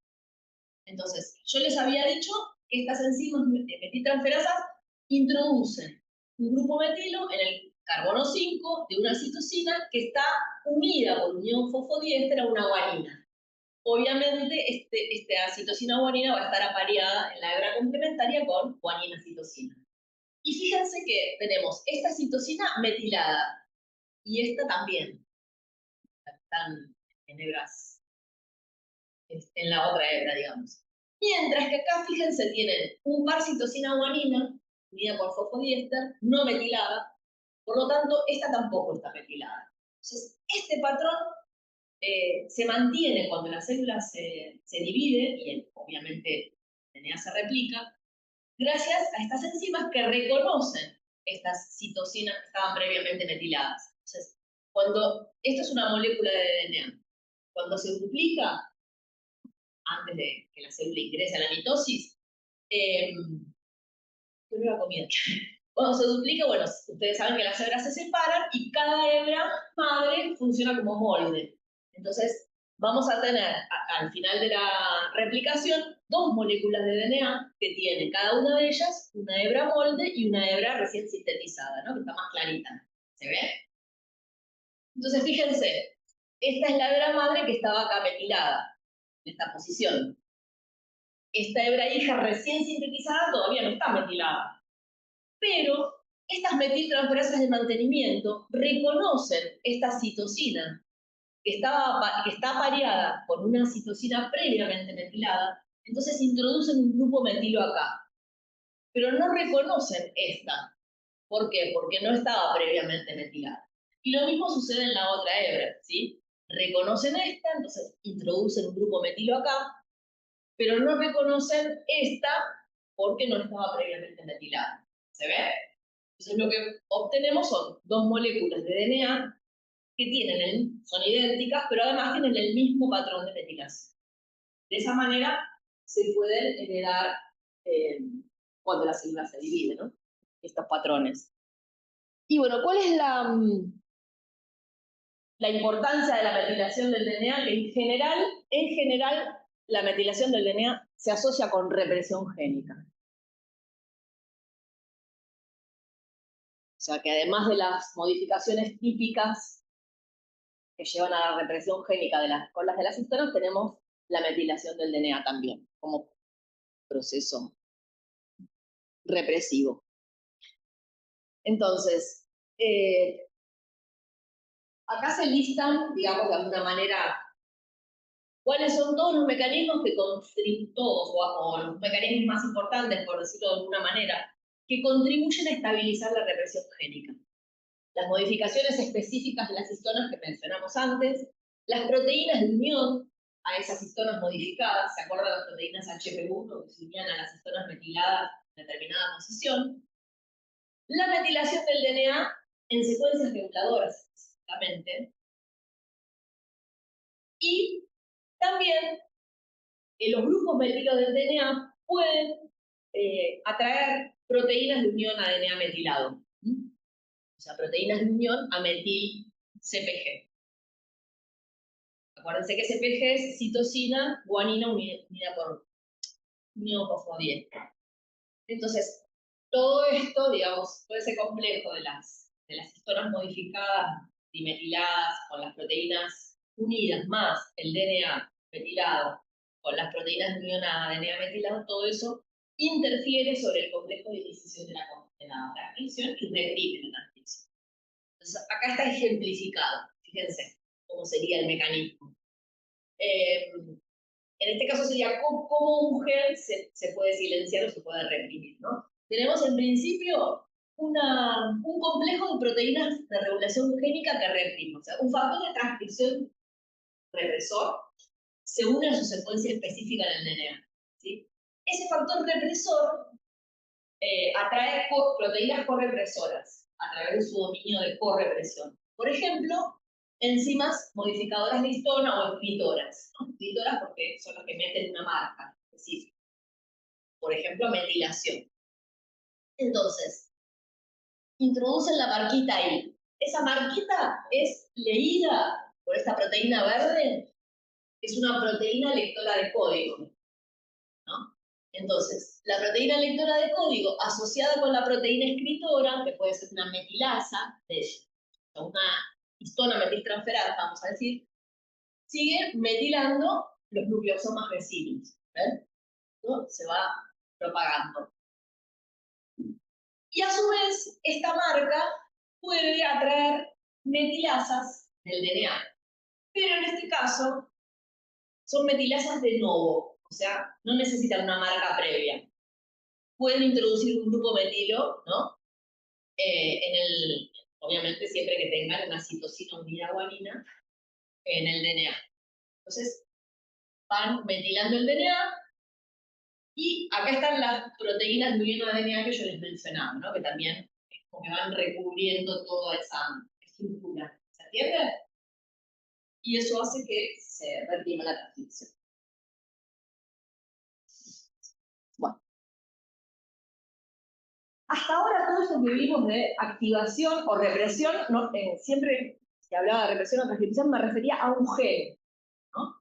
[SPEAKER 1] Entonces, yo les había dicho que estas enzimas metiltransferasas introducen un grupo metilo en el carbono 5 de una citosina que está unida por unión fosfodiéster a una guanina. Obviamente, esta citosina guanina va a estar apareada en la hebra complementaria con guanina-citosina. Y fíjense que tenemos esta citosina metilada y esta también. Están en hebras, en la otra hebra, digamos. Mientras que acá, fíjense, tienen un par citosina guanina, unida por fosfodiéster, no metilada, por lo tanto, esta tampoco está metilada. Entonces, este patrón se mantiene cuando la célula se divide, y obviamente el DNA se replica, gracias a estas enzimas que reconocen estas citosinas que estaban previamente metiladas. Entonces, esto es una molécula de DNA, cuando se duplica, antes de que la célula ingrese a la mitosis, ¿qué me la comida? Cuando se duplica, bueno, ustedes saben que las hebras se separan y cada hebra madre funciona como molde. Entonces, vamos a tener al final de la replicación dos moléculas de DNA que tienen cada una de ellas una hebra molde y una hebra recién sintetizada, ¿no? Que está más clarita. ¿Se ve? Entonces, fíjense, esta es la hebra madre que estaba acá metilada, en esta posición. Esta hebra hija recién sintetizada todavía no está metilada. Pero estas metiltransferasas de mantenimiento reconocen esta citosina que está apareada con una citosina previamente metilada, entonces introducen un grupo metilo acá. Pero no reconocen esta. ¿Por qué? Porque no estaba previamente metilada. Y lo mismo sucede en la otra hebra, ¿sí? Reconocen esta, entonces introducen un grupo metilo acá, pero no reconocen esta porque no estaba previamente metilada. ¿Se ve? Entonces lo que obtenemos son dos moléculas de DNA que son idénticas, pero además tienen el mismo patrón de metilación. De esa manera se pueden heredar cuando la célula se divide, ¿no? Estos patrones. Y bueno, ¿cuál es la importancia de la metilación del DNA? Que en general, la metilación del DNA se asocia con represión génica. O sea que además de las modificaciones típicas que llevan a la represión génica de las colas de las histonas, tenemos la metilación del DNA también, como proceso represivo. Entonces, acá se listan, digamos, de alguna manera, cuáles son todos los mecanismos que todos, o los mecanismos más importantes, por decirlo de alguna manera, que contribuyen a estabilizar la represión génica. Las modificaciones específicas de las histonas que mencionamos antes, las proteínas de unión a esas histonas modificadas, ¿se acuerdan las proteínas HP1 que se unían a las histonas metiladas en determinada posición? La metilación del DNA en secuencias reguladoras, específicamente. Y también los grupos metilos del DNA pueden atraer proteínas de unión a DNA metilado. O sea, proteínas de unión a metil-CpG. Acuérdense que CpG es citosina, guanina unida por unión fosfodiéster. Entonces, todo esto, digamos, todo ese complejo de las histonas modificadas, dimetiladas, con las proteínas unidas, más el DNA metilado, con las proteínas de unión a DNA metilado, todo eso interfiere sobre el complejo de iniciación de la transcripción y reprime la transcripción. Entonces, acá está ejemplificado, fíjense cómo sería el mecanismo. En este caso sería cómo un gen se puede silenciar o se puede reprimir, ¿no? Tenemos en principio un complejo de proteínas de regulación génica que reprime. O sea, un factor de transcripción represor se une a su secuencia específica en el DNA. ¿Sí? Ese factor represor atrae proteínas correpresoras a través de su dominio de correpresión. Por ejemplo, enzimas modificadoras de histona o inhibitoras. ¿No? Inhibitoras porque son las que meten una marca específica. Por ejemplo, metilación. Entonces, introducen la marquita ahí. Esa marquita es leída por esta proteína verde, que es una proteína lectora de código, ¿no? Entonces, la proteína lectora de código asociada con la proteína escritora, que puede ser una metilasa, una histona metiltransferasa, vamos a decir, sigue metilando los nucleosomas vecinos. ¿Ven? ¿No? Se va propagando. Y a su vez, esta marca puede atraer metilasas del DNA. Pero en este caso, son metilasas de novo, o sea, no necesitan una marca previa. Pueden introducir un grupo metilo, ¿no? Obviamente siempre que tengan una citosina unida a guanina en el DNA. Entonces, van metilando el DNA y acá están las proteínas de DNA que yo les mencionaba, ¿no? Que también es como que van recubriendo toda esa estructura. ¿Se entiende? Y eso hace que se reprima la transcripción. Bueno. Hasta ahora todo esto que vimos de activación o represión, ¿no? Siempre que hablaba de represión o transcripción me refería a un gen, ¿no?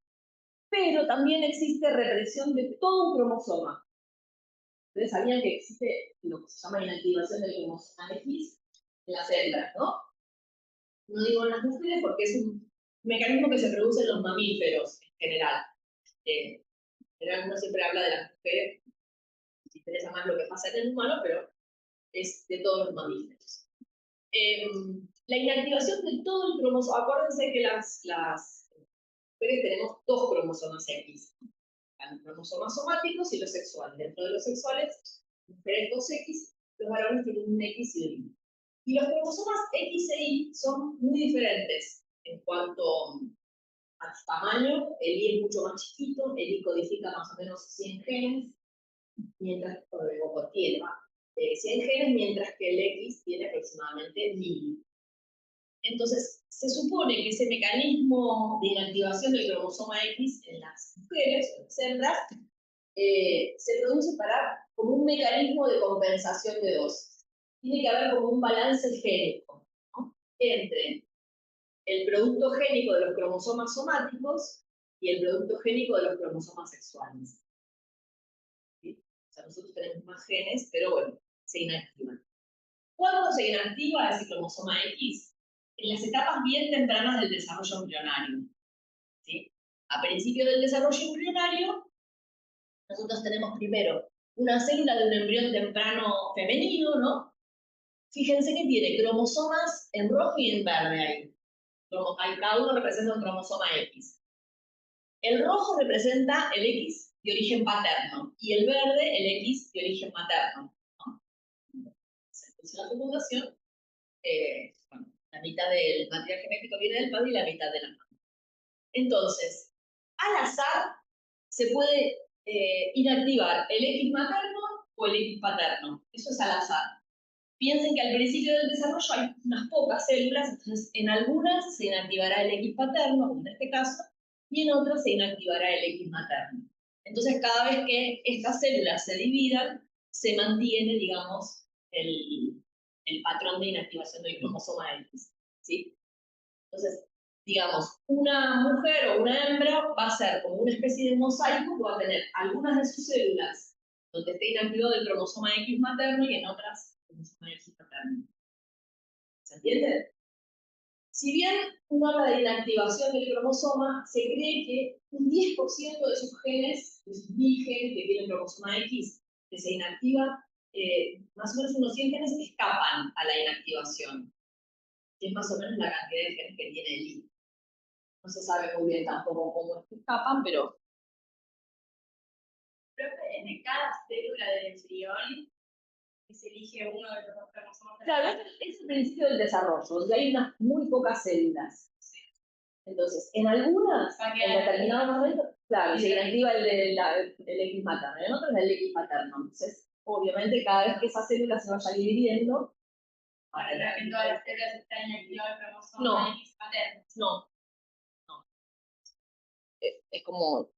[SPEAKER 1] Pero también existe represión de todo un cromosoma. Ustedes sabían que existe lo que se llama inactivación del cromosoma X en las hembras, ¿no? No digo en las mujeres porque es un mecanismo que se produce en los mamíferos en general. En general uno siempre habla de las mujeres, si interesa más lo que pasa en el humano, pero es de todos los mamíferos. La inactivación de todo el cromosoma, acuérdense que las mujeres tenemos dos cromosomas X, los cromosomas somáticos y los sexuales. Dentro de los sexuales, mujeres 2X, los varones tienen un X y un Y. Y los cromosomas X e Y son muy diferentes en cuanto a su tamaño. El Y es mucho más chiquito, el Y codifica más o menos 100 genes, mientras tiene 100 genes, mientras que el X tiene aproximadamente 1000. Entonces, se supone que ese mecanismo de inactivación del cromosoma X en las mujeres, en las hembras, se produce como un mecanismo de compensación de dosis. Tiene que haber como un balance génico, ¿no? Entre el producto génico de los cromosomas somáticos y el producto génico de los cromosomas sexuales. ¿Sí? O sea, nosotros tenemos más genes, pero bueno, se inactivan. ¿Cuándo se inactiva ese cromosoma X? En las etapas bien tempranas del desarrollo embrionario. ¿Sí? A principio del desarrollo embrionario, nosotros tenemos primero una célula de un embrión temprano femenino, ¿no? Fíjense que tiene cromosomas en rojo y en verde ahí. Cada uno representa un cromosoma X. El rojo representa el X de origen paterno y el verde el X de origen materno, ¿no? Se produce la fecundación, bueno, la mitad del material genético viene del padre y la mitad de la madre. Entonces, al azar se puede inactivar el X materno o el X paterno. Eso es al azar. Piensen que al principio del desarrollo hay unas pocas células, entonces en algunas se inactivará el X paterno, como en este caso, y en otras se inactivará el X materno. Entonces, cada vez que estas células se dividan, se mantiene, digamos, el patrón de inactivación del cromosoma X. ¿Sí? Entonces, digamos, una mujer o una hembra va a ser como una especie de mosaico que va a tener algunas de sus células donde esté inactivado el cromosoma X materno y en otras el cromosoma X paterno. ¿Se entiende? Si bien uno habla de inactivación del cromosoma, se cree que un 10% de sus genes, de sus 1000 genes que tiene el cromosoma X, que se inactiva, más o menos unos 100 genes escapan a la inactivación, que es más o menos la cantidad de genes que tiene el Y. No se sabe muy bien tampoco cómo es que escapan, pero...
[SPEAKER 3] Profe, ¿es de cada célula del embrión y se elige uno de los dos cromosomas.
[SPEAKER 1] Claro, es el principio del desarrollo, donde hay unas muy pocas células. Entonces, en algunas, en determinados momentos, claro, se inactiva el X materno, en otras el X paterno. Entonces, obviamente, cada vez que esa célula se vaya dividiendo,
[SPEAKER 3] para que en todas las células está inactivado el cromosoma
[SPEAKER 1] no,
[SPEAKER 3] X paterno.
[SPEAKER 1] no. Es como,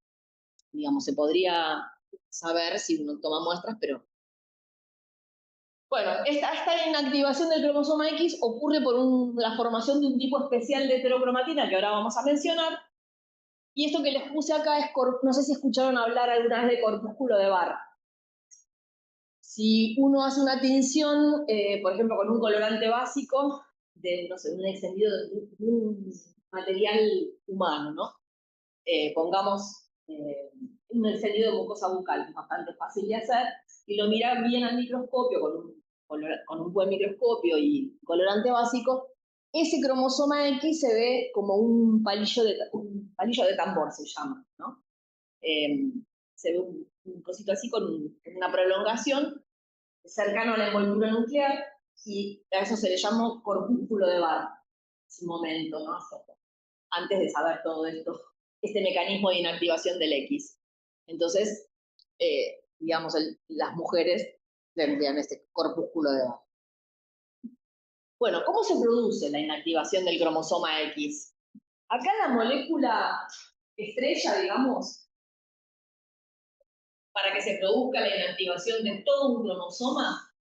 [SPEAKER 1] digamos, se podría saber si uno toma muestras, pero... Bueno, esta inactivación del cromosoma X ocurre por la formación de un tipo especial de heterocromatina que ahora vamos a mencionar. Y esto que les puse acá es, no sé si escucharon hablar alguna vez de corpúsculo de Barr. Si uno hace una tinción, por ejemplo, con un colorante básico, de, no sé, un extendido de un material humano, ¿no? Pongamos un encendido de mucosa bucal, bastante fácil de hacer, y lo miran bien al microscopio, con un buen microscopio y colorante básico, ese cromosoma X se ve como un palillo de tambor, se llama, ¿no? Se ve un cosito así con una prolongación cercano a la envoltura nuclear, y a eso se le llamó corpúsculo de Barr, en su momento, ¿no? Antes de saber todo esto, este mecanismo de inactivación del X. Entonces, digamos, las mujeres tendrían este corpúsculo de Barr. Bueno, ¿cómo se produce la inactivación del cromosoma X? Acá la molécula estrella, digamos, para que se produzca la inactivación de todo un cromosoma,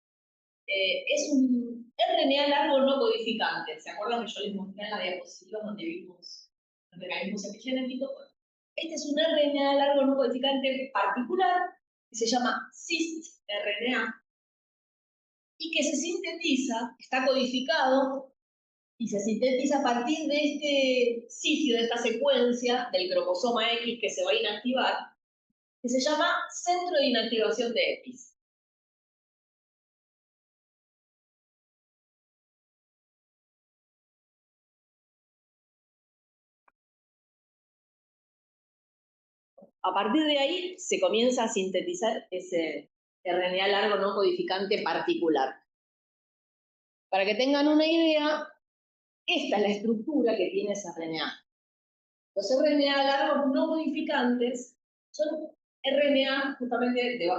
[SPEAKER 1] es un RNA largo no codificante. ¿Se acuerdan que yo les mostré en la diapositiva donde vimos los mecanismos epigenéticos? Este es un RNA largo no codificante particular que se llama cis-RNA y que se sintetiza, está codificado y se sintetiza a partir de este sitio, de esta secuencia del cromosoma X que se va a inactivar, que se llama centro de inactivación de X. A partir de ahí se comienza a sintetizar ese RNA largo no codificante particular. Para que tengan una idea, esta es la estructura que tiene ese RNA. Los RNA largos no codificantes son RNA justamente de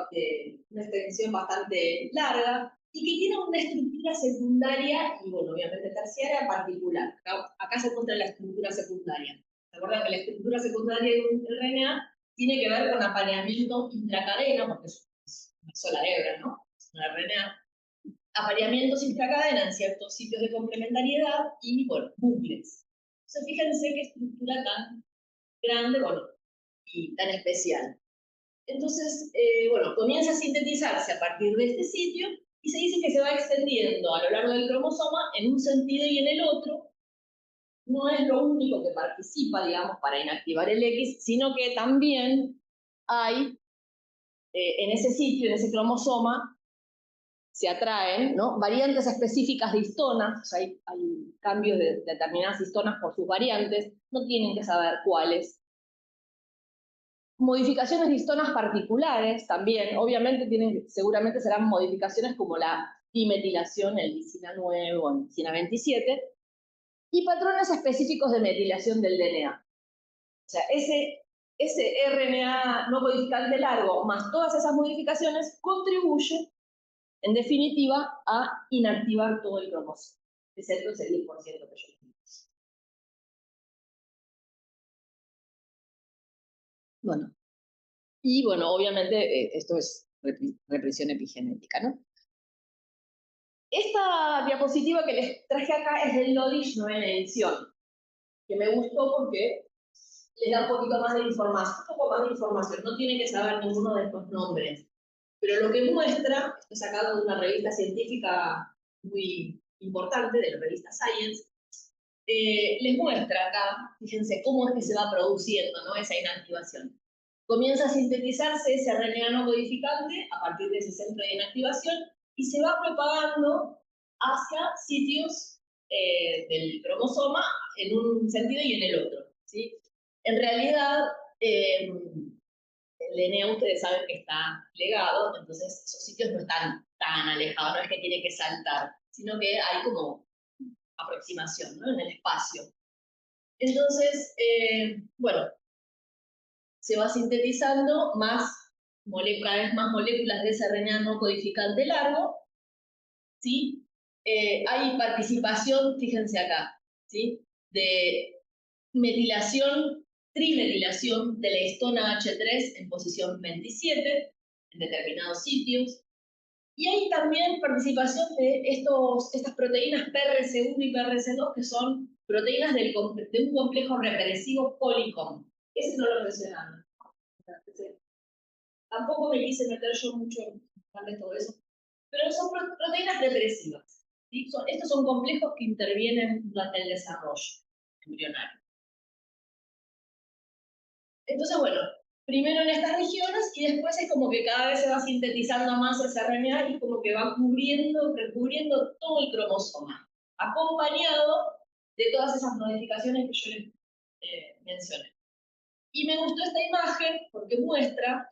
[SPEAKER 1] una extensión bastante larga y que tienen una estructura secundaria y, bueno, obviamente terciaria particular. Acá se encuentra la estructura secundaria. ¿Se acuerdan que la estructura secundaria de un RNA tiene que ver con apareamiento intracadena, porque es una sola hebra, ¿no? Es una RNA. Apareamientos intracadena en ciertos sitios de complementariedad y, bueno, bucles. Entonces, fíjense qué estructura tan grande, bueno, y tan especial. Entonces, bueno, comienza a sintetizarse a partir de este sitio y se dice que se va extendiendo a lo largo del cromosoma en un sentido y en el otro. No es lo único que participa, digamos, para inactivar el X, sino que también hay en ese sitio, en ese cromosoma, se atraen, ¿no?, variantes específicas de histonas. O sea, hay cambios de determinadas histonas por sus variantes, no tienen que saber cuáles. Modificaciones de histonas particulares también, obviamente seguramente serán modificaciones como la dimetilación en lisina 9 o en lisina 27, y patrones específicos de metilación del DNA. O sea, ese RNA no codificante largo más todas esas modificaciones contribuye, en definitiva, a inactivar todo el cromosoma, excepto ese 10% que yo les digo. Bueno, y bueno, obviamente esto es represión epigenética, ¿no? Esta diapositiva que les traje acá es del Lodish 9 edición, que me gustó porque les da un poquito más de información, no tienen que saber ninguno de estos nombres. Pero lo que muestra, esto es sacado de una revista científica muy importante, de la revista Science, les muestra acá, fíjense, cómo es que se va produciendo, ¿no?, esa inactivación. Comienza a sintetizarse ese RNA no codificante a partir de ese centro de inactivación y se va propagando hacia sitios del cromosoma en un sentido y en el otro, ¿sí? En realidad, el DNA ustedes saben que está legado, entonces esos sitios no están tan alejado, no es que tiene que saltar, sino que hay como aproximación, ¿no? En el espacio. Entonces, bueno, se va sintetizando cada vez más moléculas de ese RNA no codificante largo, ¿sí? Hay participación, fíjense acá, ¿sí? De trimetilación de la histona H3 en posición 27 en determinados sitios. Y hay también participación de estas proteínas PRC1 y PRC2, que son proteínas de un complejo represivo Polycom. Ese no lo mencionamos. Tampoco me quise meter yo mucho en todo eso, pero son proteínas represivas, ¿sí? Estos son complejos que intervienen durante el desarrollo embrionario. Entonces, bueno, primero en estas regiones y después es como que cada vez se va sintetizando más ese RNA y como que va recubriendo todo el cromosoma, acompañado de todas esas modificaciones que yo les mencioné. Y me gustó esta imagen porque acá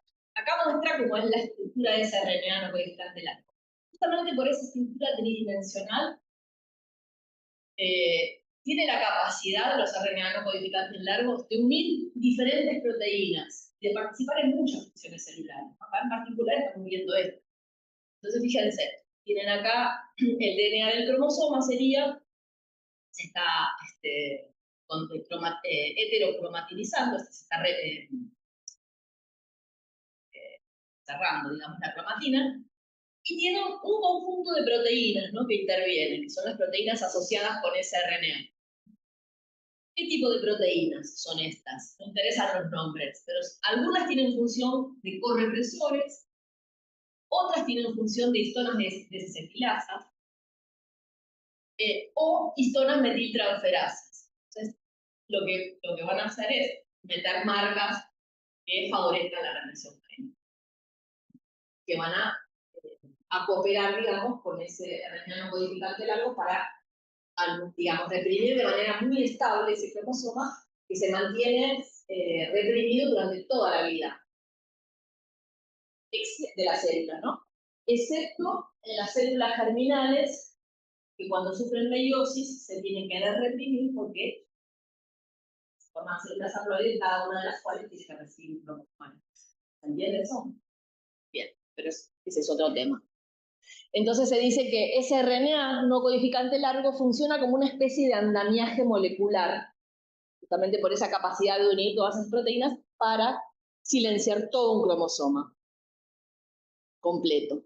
[SPEAKER 1] muestra cómo es la estructura de ese RNA no codificante largo. Justamente por esa estructura tridimensional, tiene la capacidad, los RNA no codificantes largos, de unir diferentes proteínas, de participar en muchas funciones celulares. Acá en particular estamos viendo esto. Entonces, fíjense, tienen acá el DNA del cromosoma, se está heterocromatinizando, se está cerrando, digamos, la cromatina, y tienen un conjunto de proteínas, ¿no?, que intervienen, que son las proteínas asociadas con ese RNA. ¿Qué tipo de proteínas son estas? Me interesan los nombres, pero algunas tienen función de correpresores, otras tienen función de histonas desacetilasas, o histonas metiltransferasas. Entonces, lo que van a hacer es meter marcas que favorezcan la retención genética, que van a cooperar, digamos, con ese RNA no codificante largo para, digamos, reprimir de manera muy estable ese cromosoma que se mantiene reprimido durante toda la vida de la célula, ¿no? Excepto en las células germinales, que cuando sufren meiosis se tienen que reprimir porque forman células haploides, cada una de las cuales tiene que recibir un cromosoma. ¿Se entiende eso? Bien, pero ese es otro tema. Entonces se dice que ese RNA no codificante largo funciona como una especie de andamiaje molecular, justamente por esa capacidad de unir todas esas proteínas para silenciar todo un cromosoma completo.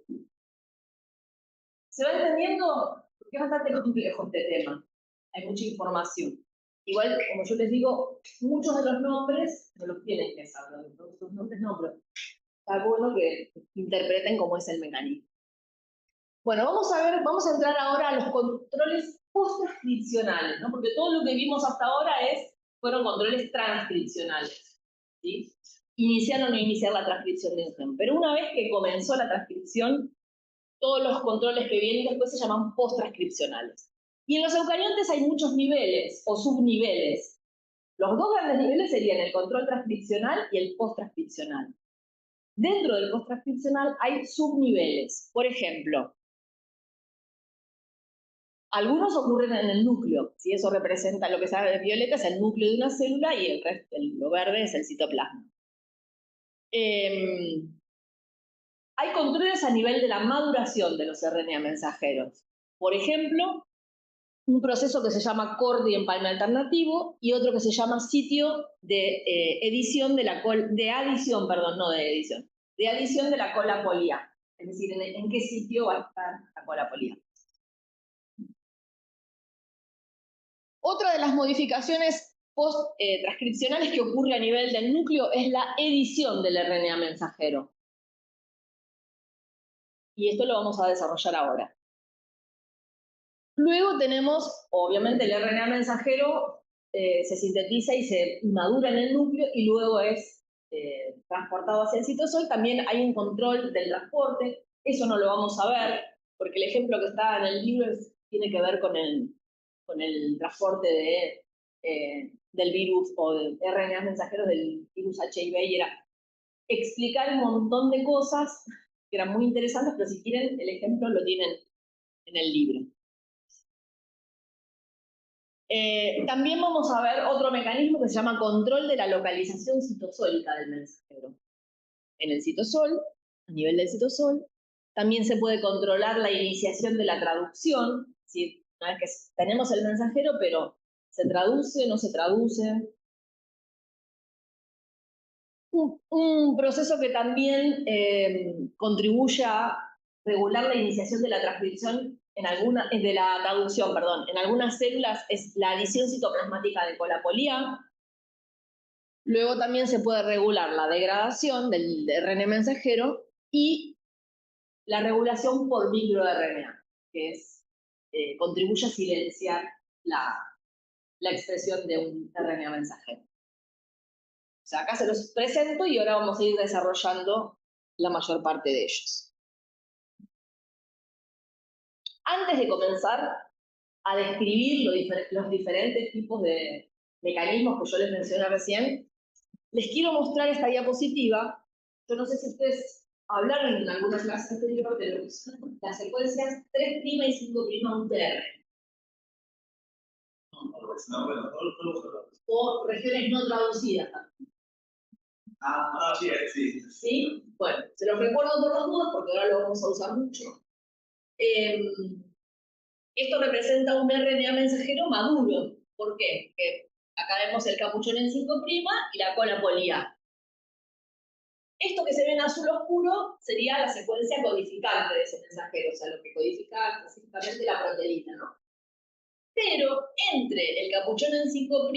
[SPEAKER 1] ¿Se va entendiendo? Porque es bastante complejo este tema. Hay mucha información. Igual, como yo les digo, muchos de los nombres no los tienen que saber. Los nombres no, pero está bueno que interpreten cómo es el mecanismo. Bueno, vamos a entrar ahora a los controles post-transcripcionales, ¿no? Porque todo lo que vimos hasta ahora fueron controles transcripcionales, ¿sí? Iniciar o no iniciar la transcripción de un gen. Pero una vez que comenzó la transcripción, todos los controles que vienen después se llaman post-transcripcionales. Y en los eucariontes hay muchos niveles o subniveles. Los dos grandes niveles serían el control transcripcional y el post-transcripcional. Dentro del post-transcripcional hay subniveles. Por ejemplo, algunos ocurren en el núcleo, ¿sí? Eso representa, lo que se ve de violeta es el núcleo de una célula y el resto, lo verde es el citoplasma. Hay controles a nivel de la maduración de los RNA mensajeros. Por ejemplo, un proceso que se llama Cordy empalme alternativo y otro que se llama sitio de adición de la cola polía. Es decir, en qué sitio va a estar la cola polía. Otra de las modificaciones post-transcripcionales que ocurre a nivel del núcleo es la edición del RNA mensajero. Y esto lo vamos a desarrollar ahora. Luego tenemos, obviamente, el RNA mensajero se sintetiza y se madura en el núcleo y luego es transportado hacia el citosol. También hay un control del transporte. Eso no lo vamos a ver, porque el ejemplo que está en el libro tiene que ver con el transporte del virus o de RNA mensajeros del virus HIV y era explicar un montón de cosas que eran muy interesantes, pero si quieren, el ejemplo lo tienen en el libro. También vamos a ver otro mecanismo que se llama control de la localización citosólica del mensajero. En el citosol, a nivel del citosol, también se puede controlar la iniciación de la traducción, ¿sí? Una vez que tenemos el mensajero, pero ¿se traduce o no se traduce? Un proceso que también contribuye a regular la iniciación de la transcripción de la traducción, perdón, en algunas células es la adición citoplasmática de colapolia. Luego también se puede regular la degradación del RNA mensajero y la regulación por microRNA, que contribuye a silenciar la expresión de un RNA mensajero. O sea, acá se los presento y ahora vamos a ir desarrollando la mayor parte de ellos. Antes de comenzar a describir los diferentes tipos de mecanismos que yo les mencioné recién, les quiero mostrar esta diapositiva. Yo no sé si ustedes hablaron en alguna clase anterior de lo que son las secuencias 3' y 5' UTR. O regiones no traducidas también.
[SPEAKER 2] Sí.
[SPEAKER 1] ¿Sí? Bueno, se los recuerdo por las dudas porque ahora lo vamos a usar mucho. Esto representa un RNA mensajero maduro. ¿Por qué? Porque acá vemos el capuchón en 5' y la cola polia. Esto que se ve en azul oscuro sería la secuencia codificante de ese mensajero, o sea, lo que codifica específicamente la proteína, ¿no? Pero entre el capuchón en 5'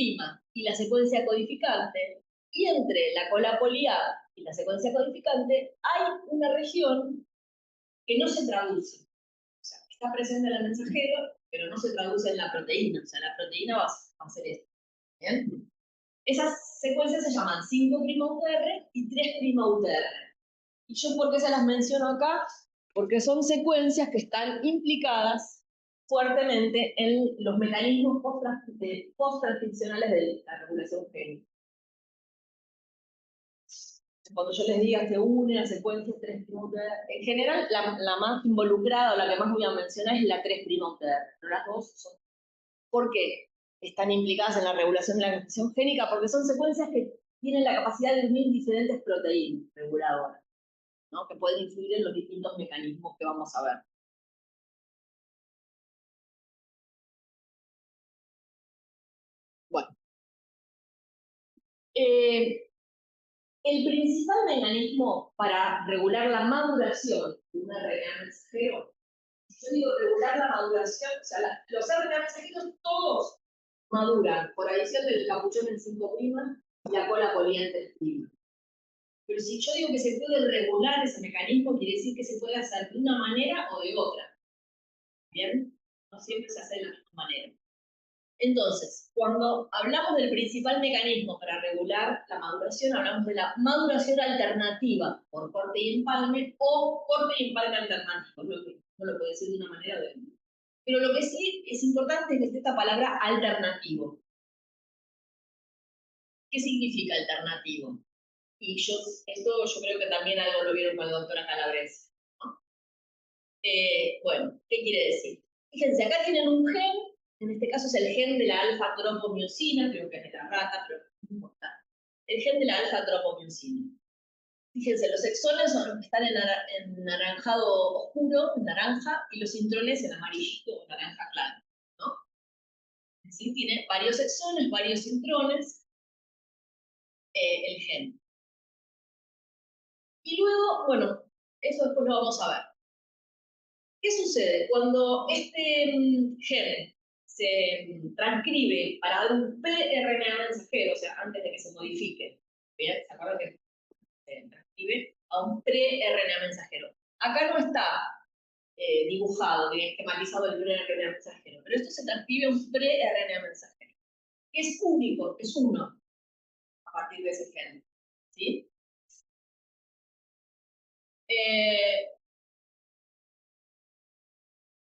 [SPEAKER 1] y la secuencia codificante, y entre la cola poliada y la secuencia codificante, hay una región que no se traduce. O sea, está presente en el mensajero, pero no se traduce en la proteína. O sea, la proteína va a hacer esto. ¿Bien? Esas secuencias se llaman 5' UTR y 3' UTR. ¿Y yo por qué se las menciono acá? Porque son secuencias que están implicadas fuertemente en los mecanismos post-transcripcionales de la regulación génica. Cuando yo les diga se une la secuencia 3' UTR, en general la más involucrada o la que más voy a mencionar es la 3' UTR, pero las dos son. ¿Por qué están implicadas en la regulación de la transcripción génica? Porque son secuencias que tienen la capacidad de unir diferentes proteínas reguladoras, ¿no? Que pueden influir en los distintos mecanismos que vamos a ver. Bueno. El principal mecanismo para regular la maduración de un RNA mensajero, si yo digo regular la maduración, o sea, los RNA mensajeros todos maduran por adición del capuchón en 5' y la cola polia en 3'. Pero si yo digo que se puede regular ese mecanismo, quiere decir que se puede hacer de una manera o de otra. ¿Bien? No siempre se hace de la misma manera. Entonces, cuando hablamos del principal mecanismo para regular la maduración, hablamos de la maduración alternativa por corte y empalme o corte y empalme alternativo. No lo puedo decir de una manera o de otra. Pero lo que sí es importante es que esté esta palabra alternativo. ¿Qué significa alternativo? Y esto yo creo que también algo lo vieron con la doctora Calabrese, ¿no? Bueno, ¿qué quiere decir? Fíjense, acá tienen un gen, en este caso es el gen de la alfa-tropomiosina, creo que es de la rata, pero no importa. El gen de la alfa-tropomiosina. Fíjense, los exones son los que están en naranjado oscuro, en naranja, y los intrones en amarillito o naranja claro, ¿no? Es decir, tiene varios exones, varios intrones, el gen. Y luego, bueno, eso después lo vamos a ver. ¿Qué sucede? Cuando este gen se transcribe para dar un pre-RNA mensajero, o sea, antes de que se modifique, ¿bien? ¿Se acuerdan que se transcribe a un pre-RNA mensajero? Acá no está dibujado, ni esquematizado el pre-RNA mensajero, pero esto se transcribe a un pre-RNA mensajero, que es único, es uno, a partir de ese gen, ¿sí?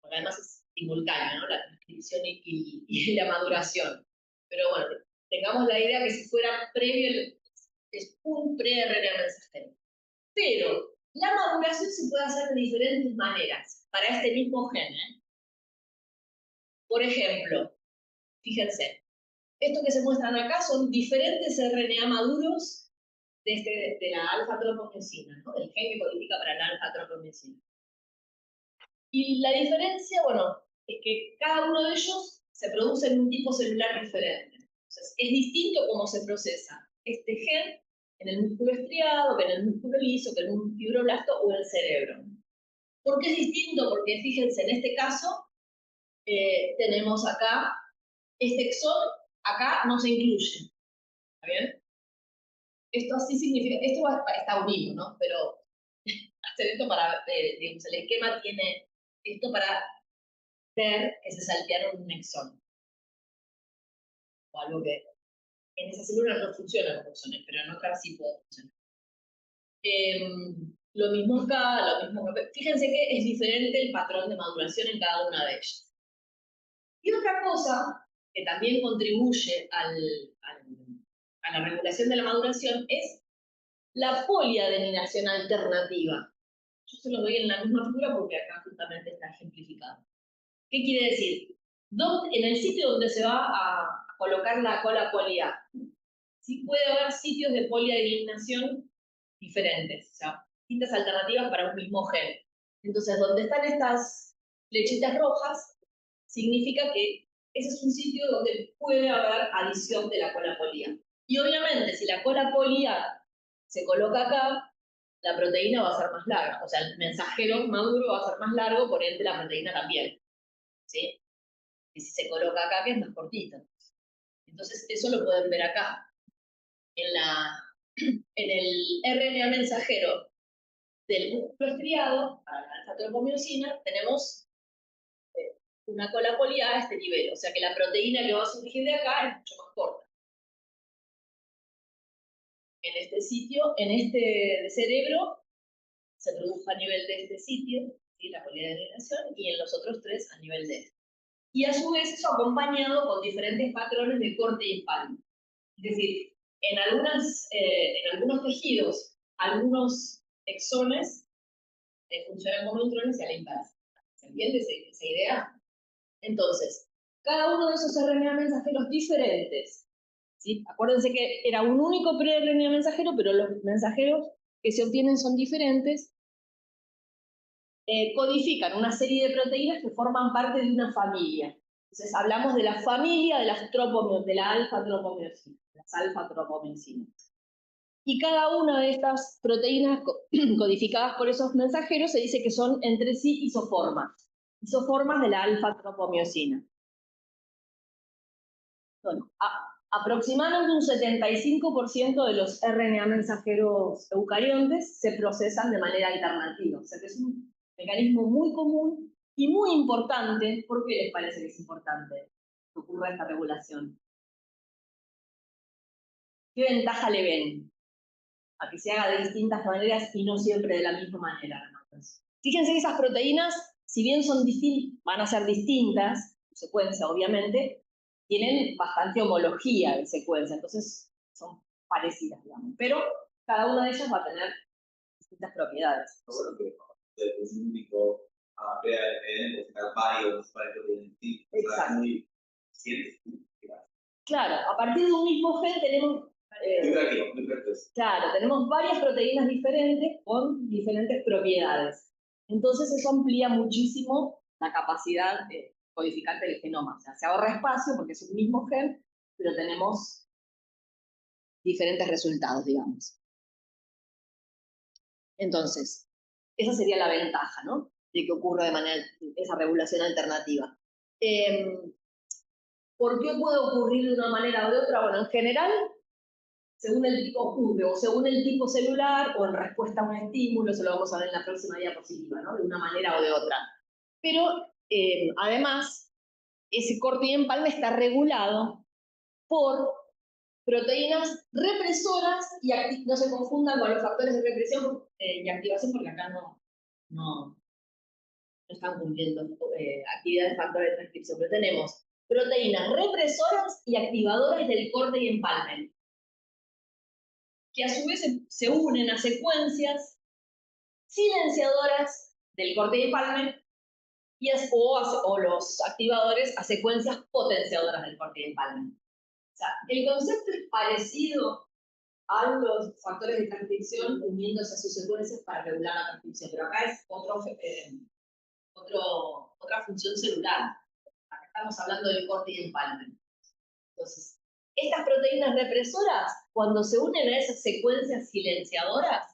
[SPEAKER 1] Porque además es simultánea, ¿no? La transcripción y la maduración. Pero bueno, tengamos la idea que si fuera previo, es un pre-RNA mensajero. Pero La maduración se puede hacer de diferentes maneras para este mismo gen. Por ejemplo, fíjense, esto que se muestran acá son diferentes RNA maduros de la alfa-tropomiosina, ¿no? El gen que codifica para la alfa-tropomiosina. Y la diferencia, bueno, es que cada uno de ellos se produce en un tipo celular diferente. Entonces, es distinto cómo se procesa este gen en el músculo estriado, que en el músculo liso, que en un fibroblasto o en el cerebro. ¿Por qué es distinto? Porque fíjense, en este caso tenemos acá, este exón acá no se incluye. ¿Está bien? Esto así significa, esto está unido, ¿no? Pero hacer esto para, digamos, el esquema tiene esto para ver que se saltearon un exón. O algo que en esa célula no funciona como exones, pero en otras sí puede funcionar. Lo mismo acá, lo mismo acá. Fíjense que es diferente el patrón de maduración en cada una de ellas. Y otra cosa que también contribuye a la regulación de la maduración es la poliadeninación alternativa. Yo se lo doy en la misma figura porque acá justamente está ejemplificado. ¿Qué quiere decir? En el sitio donde se va a colocar la cola poli-A, sí puede haber sitios de poliadeninación diferentes, o sea, distintas alternativas para un mismo gen. Entonces, donde están estas flechitas rojas, significa que ese es un sitio donde puede haber adición de la cola poli-A. Y obviamente, si la cola poli-A se coloca acá, la proteína va a ser más larga. O sea, el mensajero maduro va a ser más largo, por ende la proteína también. ¿Sí? Y si se coloca acá, que es más cortito. Entonces, eso lo pueden ver acá. En el RNA mensajero del músculo estriado, para la alfa-tropomiosina, tenemos una cola poli-A a este nivel. O sea que la proteína que va a surgir de acá es mucho más corta. En este sitio, en este cerebro, se produjo a nivel de este sitio, ¿sí? La poliadeninación, y en los otros tres a nivel de este. Y a su vez eso acompañado con diferentes patrones de corte y empalme. Es decir, en algunos tejidos, algunos exones funcionan como intrones y a la inversa. ¿Se entiende esa idea? Entonces, cada uno de esos RNA mensajeros diferentes, ¿sí? Acuérdense que era un único pre-RNA mensajero, pero los mensajeros que se obtienen son diferentes, codifican una serie de proteínas que forman parte de una familia. Entonces hablamos de la familia de las de la alfa-tropomiosina, las alfa-tropomiosinas. Y cada una de estas proteínas codificadas por esos mensajeros se dice que son entre sí isoformas de la alfa-tropomiosina. Bueno, aproximadamente un 75% de los RNA mensajeros eucariontes se procesan de manera alternativa. O sea que es un mecanismo muy común y muy importante. ¿Por qué les parece que es importante que ocurra esta regulación? ¿Qué ventaja le ven a que se haga de distintas maneras y no siempre de la misma manera? Fíjense que esas proteínas, si bien van a ser distintas, secuencia obviamente, tienen bastante homología de secuencia, entonces son parecidas, digamos. Pero cada una de ellas va a tener distintas propiedades.
[SPEAKER 2] Seguro que es un único PRN, varios proteínas.
[SPEAKER 1] Exacto.
[SPEAKER 2] Muy
[SPEAKER 1] claro, a partir de un mismo gen tenemos claro, tenemos varias proteínas diferentes con diferentes propiedades. Entonces eso amplía muchísimo la capacidad codificante del genoma. O sea, se ahorra espacio porque es un mismo gen, pero tenemos diferentes resultados, digamos. Entonces, esa sería la ventaja, ¿no? De que ocurra de manera, esa regulación alternativa. ¿Por qué puede ocurrir de una manera o de otra? Bueno, en general, según el tipo ocurre, o según el tipo celular, o en respuesta a un estímulo, eso lo vamos a ver en la próxima diapositiva, ¿no? De una manera o de otra. Pero, además, ese corte y empalme está regulado por proteínas represoras y no se confundan con los factores de represión y activación, porque acá no están cumpliendo actividades de factores de transcripción, pero tenemos proteínas represoras y activadoras del corte y empalme, que a su vez se unen a secuencias silenciadoras del corte y empalme o los activadores a secuencias potenciadoras del corte y empalme. O sea, el concepto es parecido a los factores de transcripción uniéndose a sus secuencias para regular la transcripción, pero acá es otra función celular. Acá estamos hablando del corte y empalme. Entonces, estas proteínas represoras, cuando se unen a esas secuencias silenciadoras,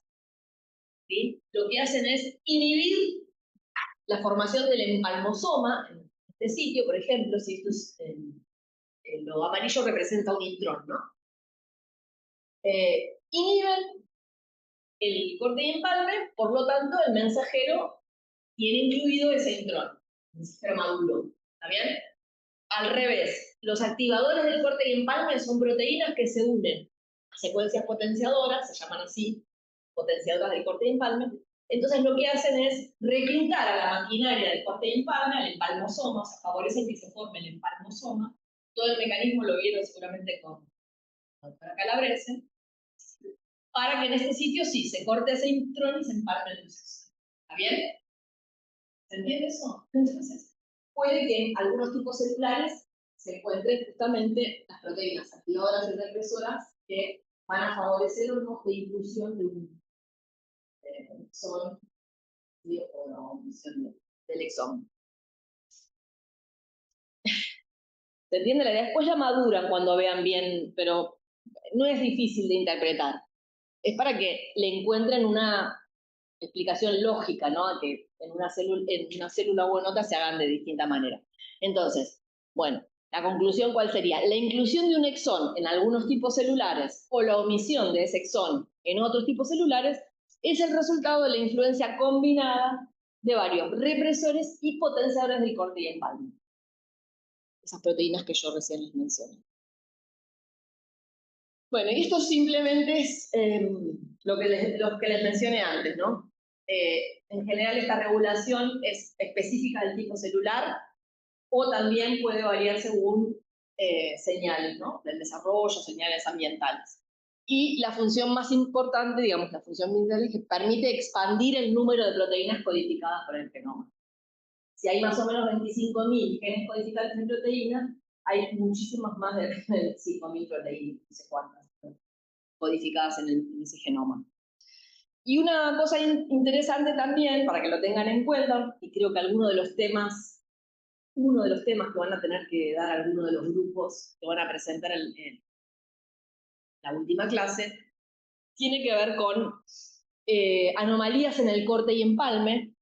[SPEAKER 1] ¿sí?, lo que hacen es inhibir la formación del empalmosoma en este sitio. Por ejemplo, si esto es, lo amarillo representa un intrón, ¿no? Inhiben el corte y empalme, por lo tanto, el mensajero tiene incluido ese intrón, el mensajero maduro. ¿Está bien? Al revés, los activadores del corte y empalme son proteínas que se unen a secuencias potenciadoras, se llaman así, potenciadoras del corte y empalme. Entonces lo que hacen es reclutar a la maquinaria del corte y empalme, al empalmosoma, o sea, favorecen que se forme el empalmosoma. Todo el mecanismo lo vieron seguramente con la doctora Calabrese, para que en este sitio sí se corte ese intrón y se empalme el exosoma. ¿Está bien? ¿Se entiende eso? Entonces, puede que en algunos tipos celulares se encuentren justamente las proteínas activadoras y represoras que van a favorecer o no la inclusión de un exón o la omisión del exón. ¿Se entiende la idea? Después ya madura cuando vean bien, pero no es difícil de interpretar. Es para que le encuentren una explicación lógica, ¿no? Que en una célula o en otra se hagan de distinta manera. Entonces, bueno, la conclusión, ¿cuál sería? La inclusión de un exón en algunos tipos celulares o la omisión de ese exón en otros tipos celulares es el resultado de la influencia combinada de varios represores y potenciadores del corte y empalme. Esas proteínas que yo recién les mencioné. Bueno, y esto simplemente es lo que les mencioné antes, ¿no? En general esta regulación es específica del tipo celular o también puede variar según señales, ¿no?, del desarrollo, señales ambientales. Y la función más importante, digamos, la función ambiental es que permite expandir el número de proteínas codificadas por el genoma. Si hay más o menos 25.000 genes codificados en proteínas, hay muchísimas más de 5.000 proteínas, no sé cuántas, codificadas en ese genoma. Y una cosa interesante también, para que lo tengan en cuenta, y creo que uno de los temas que van a tener que dar algunos de los grupos que van a presentar en la última clase, tiene que ver con anomalías en el corte y empalme.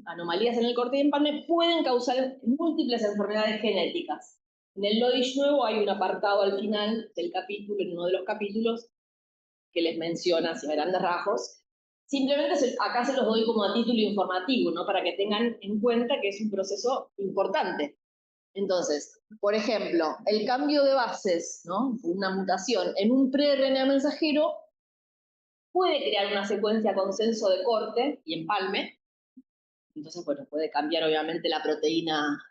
[SPEAKER 1] Anomalías en el corte y empalme pueden causar múltiples enfermedades genéticas. En el LODISH nuevo hay un apartado al final del capítulo, en uno de los capítulos, que les menciona así a grandes rasgos. Simplemente acá se los doy como a título informativo, ¿no?, para que tengan en cuenta que es un proceso importante. Entonces, por ejemplo, el cambio de bases, ¿no?, una mutación en un pre-RNA mensajero puede crear una secuencia consenso de corte y empalme. Entonces, bueno, puede cambiar obviamente la proteína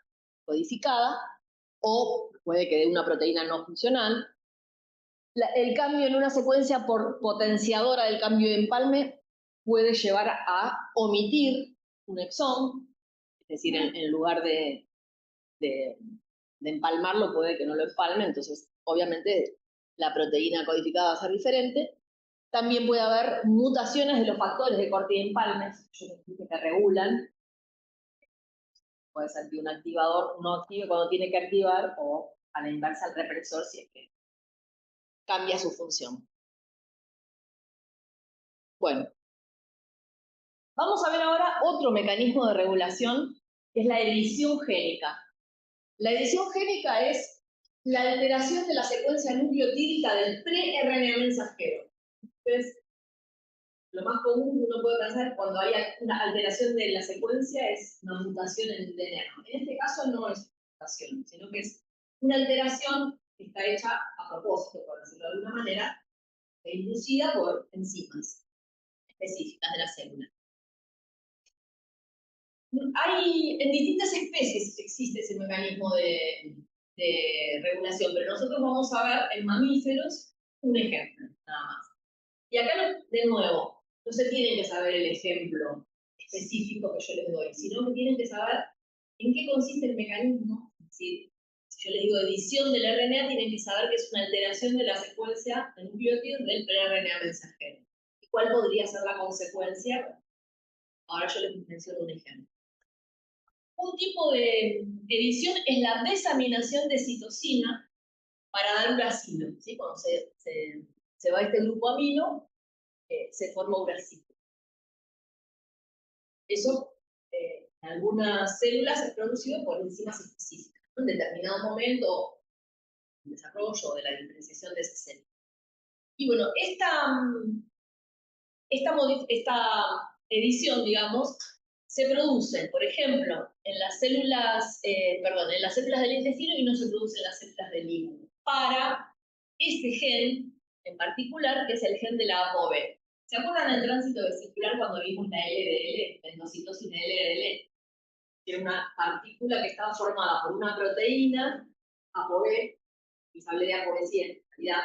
[SPEAKER 1] codificada o puede que dé una proteína no funcional. El cambio en una secuencia potenciadora del cambio de empalme puede llevar a omitir un exón, es decir, en lugar de empalmarlo puede que no lo empalme, entonces obviamente la proteína codificada va a ser diferente. También puede haber mutaciones de los factores de corte y empalme, que regulan. Puede ser que un activador no active cuando tiene que activar o a la inversa al represor si es que cambia su función. Bueno, vamos a ver ahora otro mecanismo de regulación, que es la edición génica. La edición génica es la alteración de la secuencia nucleotídica del pre-RNA mensajero. Entonces, lo más común que uno puede pensar cuando hay una alteración de la secuencia es una mutación en el DNA. En este caso no es mutación, sino que es una alteración que está hecha a propósito, por decirlo de alguna manera, e inducida por enzimas específicas de la célula. En distintas especies existe ese mecanismo de regulación, pero nosotros vamos a ver en mamíferos un ejemplo, nada más. Y acá, de nuevo, no se tiene que saber el ejemplo específico que yo les doy, sino que tienen que saber en qué consiste el mecanismo. Si yo les digo edición del RNA, tienen que saber que es una alteración de la secuencia de nucleótidos del pre-RNA mensajero. ¿Y cuál podría ser la consecuencia? Ahora yo les menciono un ejemplo. Un tipo de edición es la desaminación de citosina para dar uracilo. ¿Sí? Cuando se va este grupo amino, se forma uracilo. Eso en algunas células es producido por enzimas específicas, ¿no? En determinado momento del desarrollo de la diferenciación de esa célula. Y bueno, esta edición, digamos, se produce, por ejemplo, en las células, en las células del intestino y no se produce en las células del hígado, para este gen en particular, que es el gen de la ApoB. ¿Se acuerdan del tránsito vesicular cuando vimos la LDL, la endocitosis de LDL? Que era una partícula que estaba formada por una proteína, ApoB, y se hablé de ApoB100 en realidad,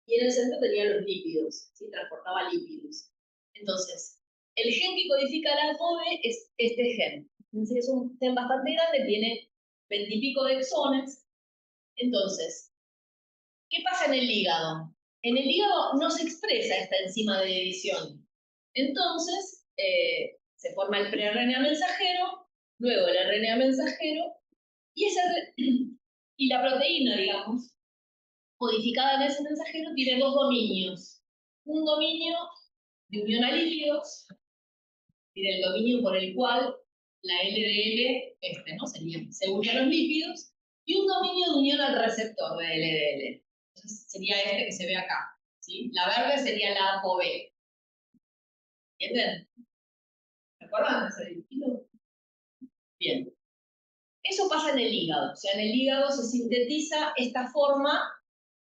[SPEAKER 1] y en el centro tenía los lípidos, ¿sí? Transportaba lípidos. Entonces, el gen que codifica la ApoB es este gen. Entonces, es un gen bastante grande, tiene 20 y pico de exones. Entonces, ¿qué pasa en el hígado? En el hígado no se expresa esta enzima de edición. Entonces, se forma el pre-RNA mensajero, luego el RNA mensajero, y la proteína, digamos, codificada en ese mensajero, tiene dos dominios. Un dominio de unión a lípidos, el dominio por el cual la LDL ¿no? se une a los lípidos, y un dominio de unión al receptor de LDL. Entonces sería este que se ve acá. ¿Sí? La verde sería la ApoB. ¿Entienden? ¿Se acuerdan de ese lípido? Bien. Eso pasa en el hígado. O sea, en el hígado se sintetiza esta forma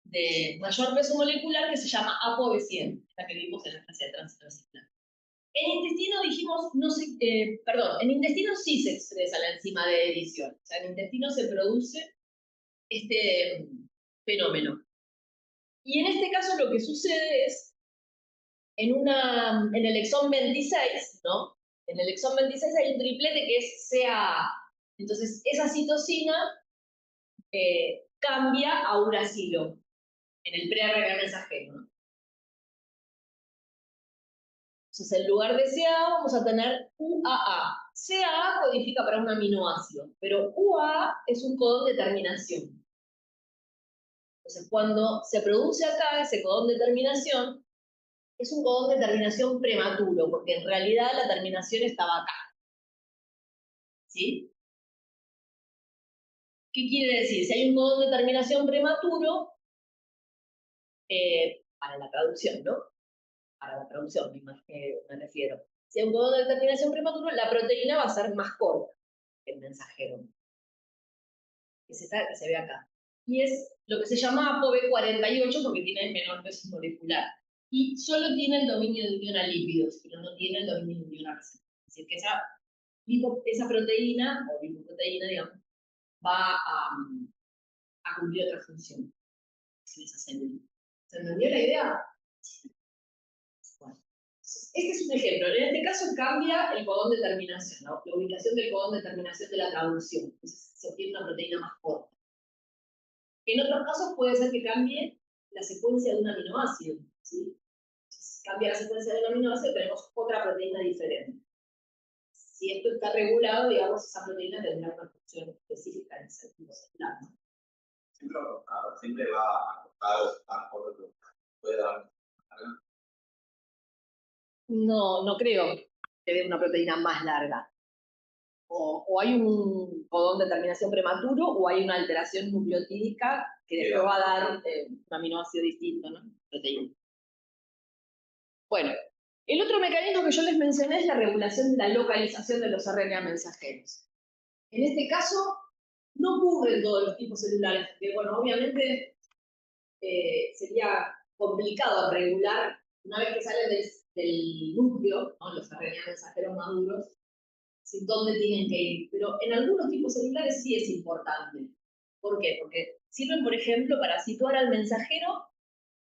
[SPEAKER 1] de mayor peso molecular que se llama ApoB100, la que vimos en la fase de tránsito vesicular. En intestino dijimos, en intestino sí se expresa la enzima de edición. O sea, en intestino se produce este fenómeno. Y en este caso lo que sucede es, en el exón 26, ¿no? En el exón 26 hay un triplete que es CAA. Entonces, esa citosina cambia a uracilo en el pre-RNA mensajero, ¿no? Entonces, en lugar de CAA vamos a tener UAA. CAA codifica para un aminoácido, pero UAA es un codón de terminación. Entonces, cuando se produce acá ese codón de terminación, es un codón de terminación prematuro, porque en realidad la terminación estaba acá. ¿Sí? ¿Qué quiere decir? Si hay un codón de terminación prematuro, para la traducción, ¿no? Para la traducción me refiero. Si hay un codón de terminación prematuro, la proteína va a ser más corta que el mensajero. Que se ve acá. Y es lo que se llama ApoB48 porque tiene el menor peso molecular. Y solo tiene el dominio de unión a lípidos, pero no tiene el dominio de unión a receptores. Es decir, que esa proteína, o lipoproteína, digamos, va a cumplir otra función en esa célula. ¿Se entendió la idea? Bueno, este es un ejemplo. En este caso cambia el codón de terminación, ¿no? La ubicación del codón de terminación de la traducción. Entonces se obtiene una proteína más corta. En otros casos puede ser que cambie la secuencia de un aminoácido. ¿Sí? Si cambia la secuencia de un aminoácido, tenemos otra proteína diferente. Si esto está regulado, digamos, esa proteína tendrá una función específica en el sentido celular, ¿no?
[SPEAKER 2] Siempre va acostado a por lo que puede dar.
[SPEAKER 1] No creo que dé una proteína más larga. O hay un codón de terminación prematuro o hay una alteración nucleotídica que después va a dar un aminoácido distinto, ¿no? Proteína. Bueno, el otro mecanismo que yo les mencioné es la regulación de la localización de los RNA mensajeros. En este caso, no ocurre en todos los tipos celulares, porque, bueno, obviamente sería complicado regular, una vez que salen del núcleo, ¿no? Los RNA mensajeros maduros, sin dónde tienen que ir. Pero en algunos tipos celulares sí es importante. ¿Por qué? Porque sirven, por ejemplo, para situar al mensajero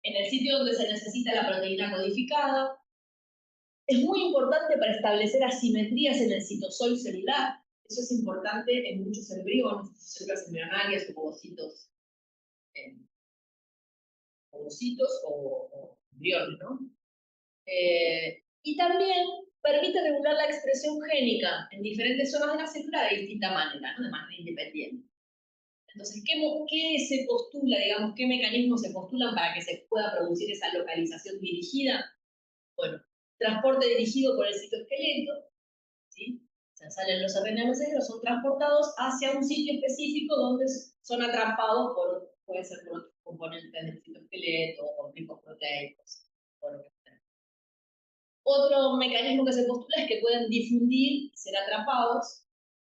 [SPEAKER 1] en el sitio donde se necesita la proteína codificada, Es muy importante para establecer asimetrías en el citosol celular. Eso es importante en muchos embriones, células embrionarias o ovocitos o embriones, ¿no? Y también permite regular la expresión génica en diferentes zonas de la célula de distinta manera, ¿no? De manera independiente. Entonces, ¿qué se postula, digamos, qué mecanismos se postulan para que se pueda producir esa localización dirigida? Bueno, transporte dirigido por el citoesqueleto, ¿sí? O sea, salen los RNA mensajeros, son transportados hacia un sitio específico donde son atrapados puede ser por otros componentes del citoesqueleto o por ricos proteicos, por lo que sea. Otro mecanismo que se postula es que pueden difundir y ser atrapados,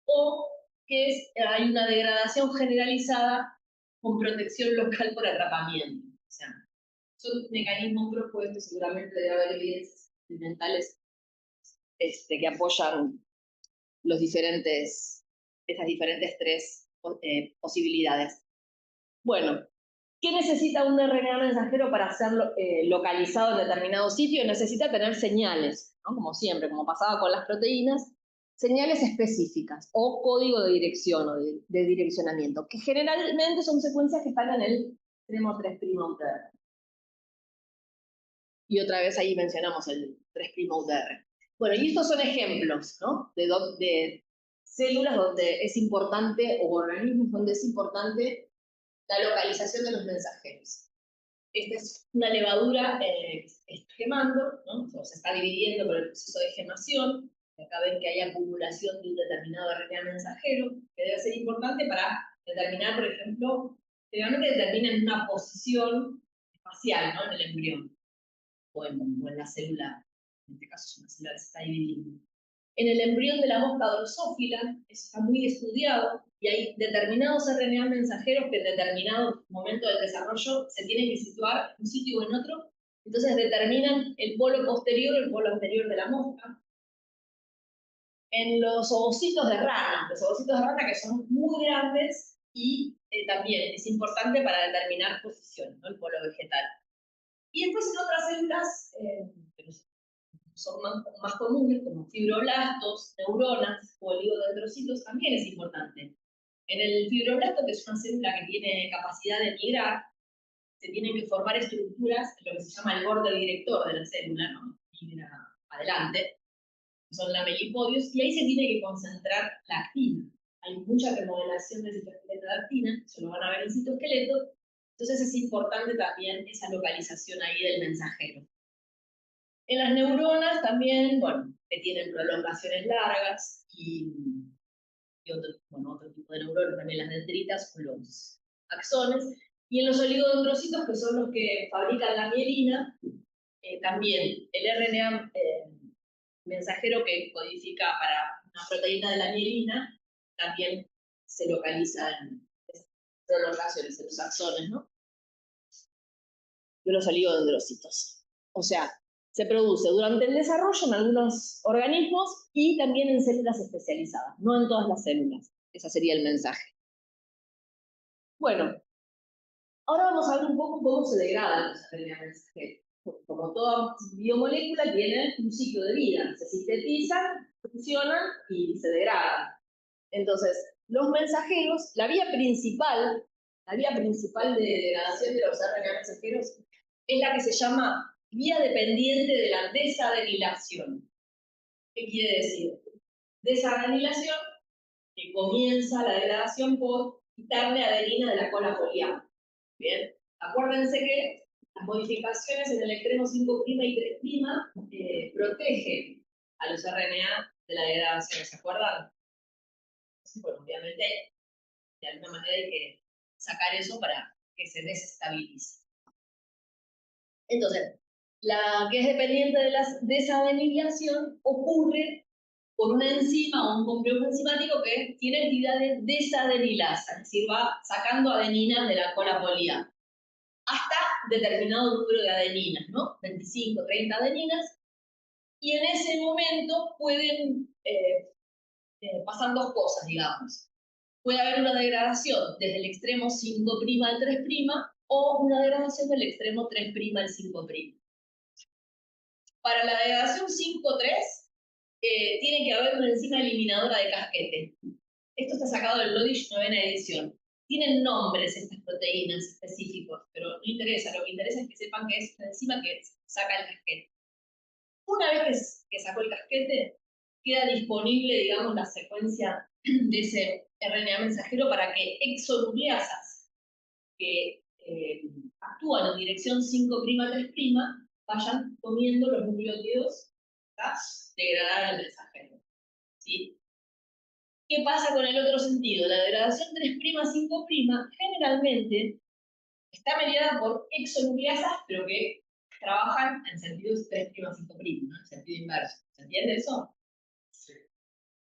[SPEAKER 1] o que hay una degradación generalizada con protección local por atrapamiento. O sea, son mecanismos propuestos, seguramente debe haber evidencias experimentales que apoyan esas diferentes tres posibilidades. Bueno, ¿qué necesita un RNA mensajero para ser localizado en determinado sitio? Necesita tener señales, ¿no? Como siempre, como pasaba con las proteínas, señales específicas o código de dirección o de direccionamiento, que generalmente son secuencias que están en el extremo 3' UTR. Y otra vez ahí mencionamos el 3' UTR. Bueno, y estos son ejemplos, ¿no? de células donde es importante, o organismos donde es importante la localización de los mensajeros. Esta es una levadura que está gemando, ¿no? O se está dividiendo por el proceso de gemación. Acá ven que hay acumulación de un determinado RNA mensajero, que debe ser importante para determinar, por ejemplo, generalmente determinan una posición espacial, ¿no? En el embrión, o en la célula, en este caso es una célula que se está dividiendo. En el embrión de la mosca drosófila, eso está muy estudiado, y hay determinados RNA mensajeros que en determinado momento del desarrollo se tienen que situar en un sitio o en otro, entonces determinan el polo posterior o el polo anterior de la mosca. En los ovocitos de rana que son muy grandes y también es importante para determinar posición, ¿no? El polo vegetal. Y después en otras células, son más comunes, como fibroblastos, neuronas o oligodendrocitos, también es importante. En el fibroblasto, que es una célula que tiene capacidad de migrar, se tienen que formar estructuras, lo que se llama el borde director de la célula, ¿no? Migra adelante, que son lamelipodios, y ahí se tiene que concentrar la actina. Hay mucha remodelación del citoesqueleto de actina, eso lo van a ver en el citoesqueleto, entonces es importante también esa localización ahí del mensajero. En las neuronas también, bueno, que tienen prolongaciones largas y otro tipo de neuronas, también las dendritas o los axones. Y en los oligodendrocitos, que son los que fabrican la mielina, también el RNA mensajero que codifica para una proteína de la mielina, también se localiza en esas prolongaciones, en los axones, ¿no? De los oligodendrocitos. O sea, se produce durante el desarrollo en algunos organismos y también en células especializadas, no en todas las células. Ese sería el mensaje. Bueno, ahora vamos a ver un poco cómo se degradan los RNA mensajeros. Como toda biomolécula tiene un ciclo de vida, se sintetizan, funcionan y se degradan. Entonces, los mensajeros, la vía principal de degradación de los RNA mensajeros es la que se llama vía dependiente de la desadenilación. ¿Qué quiere decir? Desadenilación, que comienza la degradación por quitarle adenina de la cola foliar. Bien, acuérdense que las modificaciones en el extremo 5' y 3' protegen a los RNA de la degradación, ¿se acuerdan? Entonces, bueno, obviamente, de alguna manera hay que sacar eso para que se desestabilice. Entonces, la que es dependiente de la desadenilación ocurre por una enzima o un complejo enzimático que tiene actividad de desadenilasa, es decir, va sacando adeninas de la cola poliar, hasta determinado número de adeninas, ¿no? 25, 30 adeninas, y en ese momento pueden pasar dos cosas, digamos. Puede haber una degradación desde el extremo 5' al 3' o una degradación del extremo 3' al 5'. para la degradación 5,3 tiene que haber una enzima eliminadora de casquete. Esto está sacado del Lodish 9ª edición. Tienen nombres estas proteínas específicos, pero no interesa. Lo que interesa es que sepan que es una enzima que saca el casquete. Una vez que sacó el casquete, queda disponible, digamos, la secuencia de ese RNA mensajero para que exonucleasas que actúan en dirección 5'3' vayan comiendo los nucleótidos para degradar al mensajero. ¿Sí? ¿Qué pasa con el otro sentido? La degradación 3'5' generalmente está mediada por exonucleasas, pero que trabajan en sentido 3'5', ¿no? En sentido inverso. ¿Se entiende eso? Sí.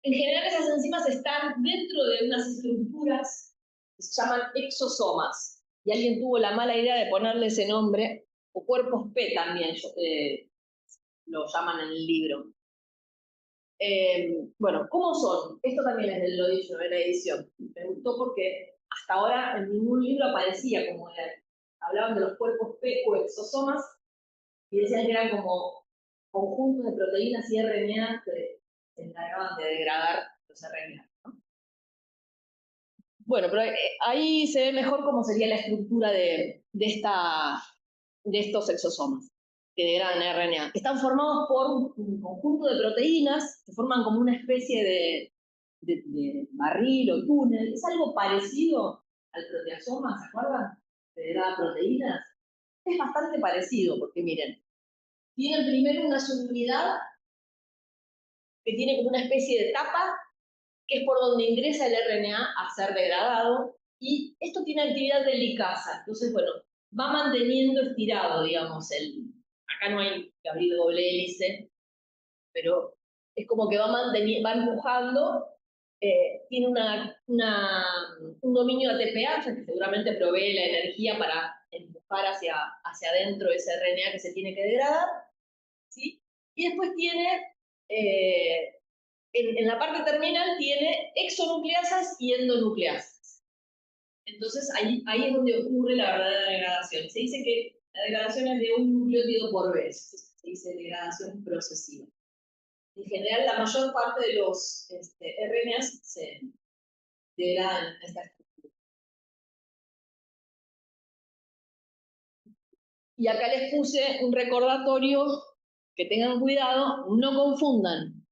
[SPEAKER 1] En general esas enzimas están dentro de unas estructuras que se llaman exosomas. Y alguien tuvo la mala idea de ponerle ese nombre, o cuerpos P también lo llaman en el libro. Bueno, ¿cómo son? Esto también es del Lodish 9ª edición. Me gustó porque hasta ahora en ningún libro aparecía como era. Hablaban de los cuerpos P o exosomas y decían que eran como conjuntos de proteínas y RNA que se encargaban de degradar los RNA, ¿no? Bueno, pero ahí se ve mejor cómo sería la estructura de estos exosomas que degradan RNA. Están formados por un conjunto de proteínas que forman como una especie de barril o túnel. Es algo parecido al proteasoma, ¿se acuerdan? Que degrada proteínas. Es bastante parecido, porque miren, tienen primero una subunidad que tiene como una especie de tapa, que es por donde ingresa el RNA a ser degradado, y esto tiene actividad de licasa. Entonces, bueno, va manteniendo estirado, digamos, acá no hay que abrir doble hélice, pero es como que va empujando, tiene un dominio ATPA, que seguramente provee la energía para empujar hacia adentro ese RNA que se tiene que degradar, ¿sí? Y después tiene, en la parte terminal, tiene exonucleasas y endonucleasas. Entonces ahí es donde ocurre la verdadera degradación. Se dice que la degradación es de un nucleótido por vez, se dice degradación procesiva. En general, la mayor parte de los RNAs se degradan en esta estructura. Y acá les puse un recordatorio que tengan cuidado, no confundan.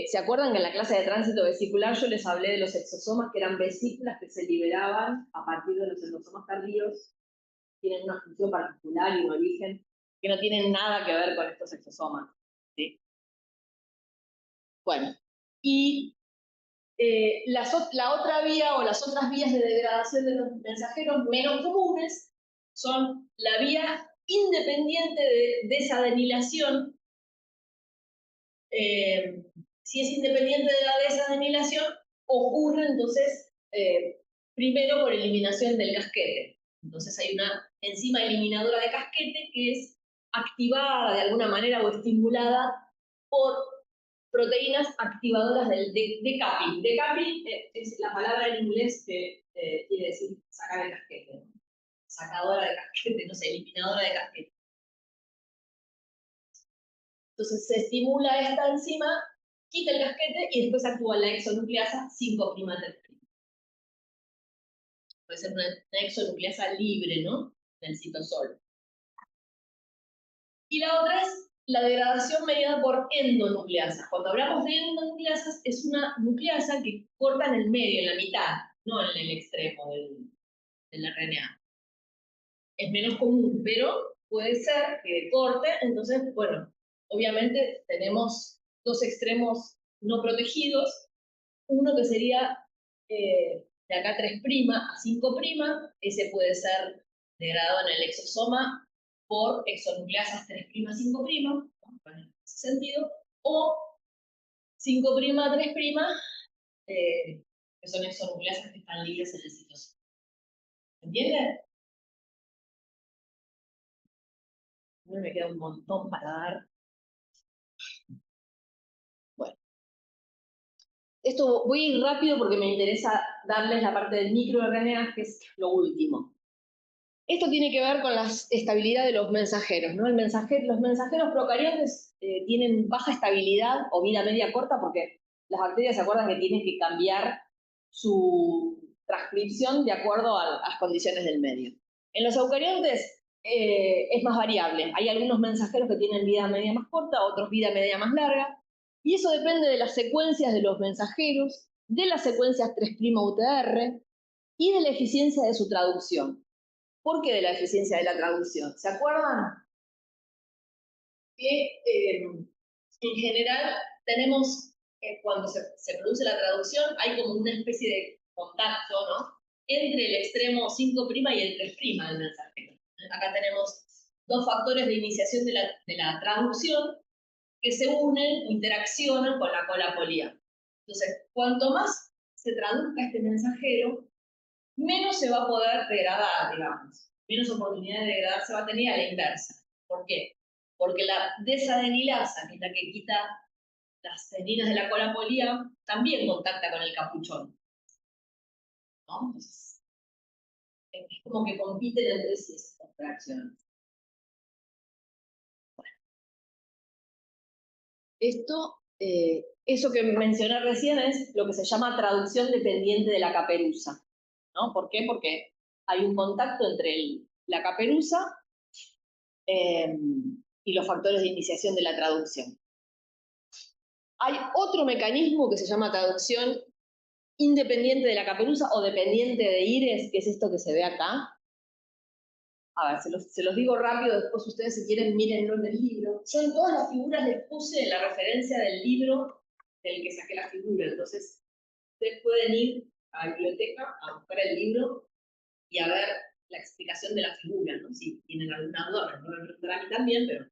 [SPEAKER 1] ¿Se acuerdan que en la clase de tránsito vesicular yo les hablé de los exosomas que eran vesículas que se liberaban a partir de los endosomas tardíos? Tienen una función particular y un origen que no tienen nada que ver con estos exosomas, ¿sí? Bueno, y la otra vía o las otras vías de degradación de los mensajeros menos comunes son la vía independiente de desadenilación. Si es independiente de la desadenilación, ocurre entonces primero por eliminación del casquete. Entonces hay una enzima eliminadora de casquete que es activada de alguna manera o estimulada por proteínas activadoras del decapping. Decapping es la palabra en inglés que quiere decir sacar el casquete, ¿no? Sacadora de casquete, no sé, eliminadora de casquete. Entonces se estimula esta enzima, quita el casquete y después actúa la exonucleasa 5'3'. Puede ser una exonucleasa libre, ¿no? Del citosol. Y la otra es la degradación mediada por endonucleasas. Cuando hablamos de endonucleasas, es una nucleasa que corta en el medio, en la mitad, no en el extremo del RNA. Es menos común, pero puede ser que corte. Entonces, bueno, obviamente tenemos dos extremos no protegidos. Uno que sería de acá 3' a 5', ese puede ser degradado en el exosoma por exonucleasas 3' a 5', ¿no? En ese sentido, o 5' a 3', que son exonucleasas que están libres en el citosoma. ¿Entienden? Me queda un montón para dar. Bueno, esto voy a ir rápido porque me interesa darles la parte del microRNA, que es lo último. Esto tiene que ver con la estabilidad de los mensajeros, ¿no? Los mensajeros procariontes tienen baja estabilidad o vida media corta porque las bacterias se acuerdan que tienen que cambiar su transcripción de acuerdo a las condiciones del medio. En los eucariontes es más variable. Hay algunos mensajeros que tienen vida media más corta, otros vida media más larga, y eso depende de las secuencias de los mensajeros, de las secuencias 3' UTR y de la eficiencia de su traducción. ¿Por qué de la eficiencia de la traducción? ¿Se acuerdan? Que en general tenemos, cuando se produce la traducción, hay como una especie de contacto, ¿no? Entre el extremo 5' y el 3' del mensajero. Acá tenemos dos factores de iniciación de la traducción que se unen, interaccionan con la cola polía. Entonces, cuanto más se traduzca este mensajero, menos se va a poder degradar, digamos. Menos oportunidad de degradar se va a tener a la inversa. ¿Por qué? Porque la desadenilasa, que es la que quita las adeninas de la cola polía, también contacta con el capuchón, ¿no? Entonces, es como que compiten entre sí estas reacciones. Bueno, eso que mencioné recién es lo que se llama traducción dependiente de la caperuza, ¿no? ¿Por qué? Porque hay un contacto entre la caperuza y los factores de iniciación de la traducción. Hay otro mecanismo que se llama traducción independiente de la caperuza o dependiente de IRES, que es esto que se ve acá. A ver, se los digo rápido, después ustedes si quieren mírenlo en el libro. Yo en todas las figuras les puse la referencia del libro del que saqué la figura, entonces ustedes pueden ir a la biblioteca a buscar el libro y a ver la explicación de la figura, ¿no? Si tienen alguna duda, me pueden preguntar a mí también, pero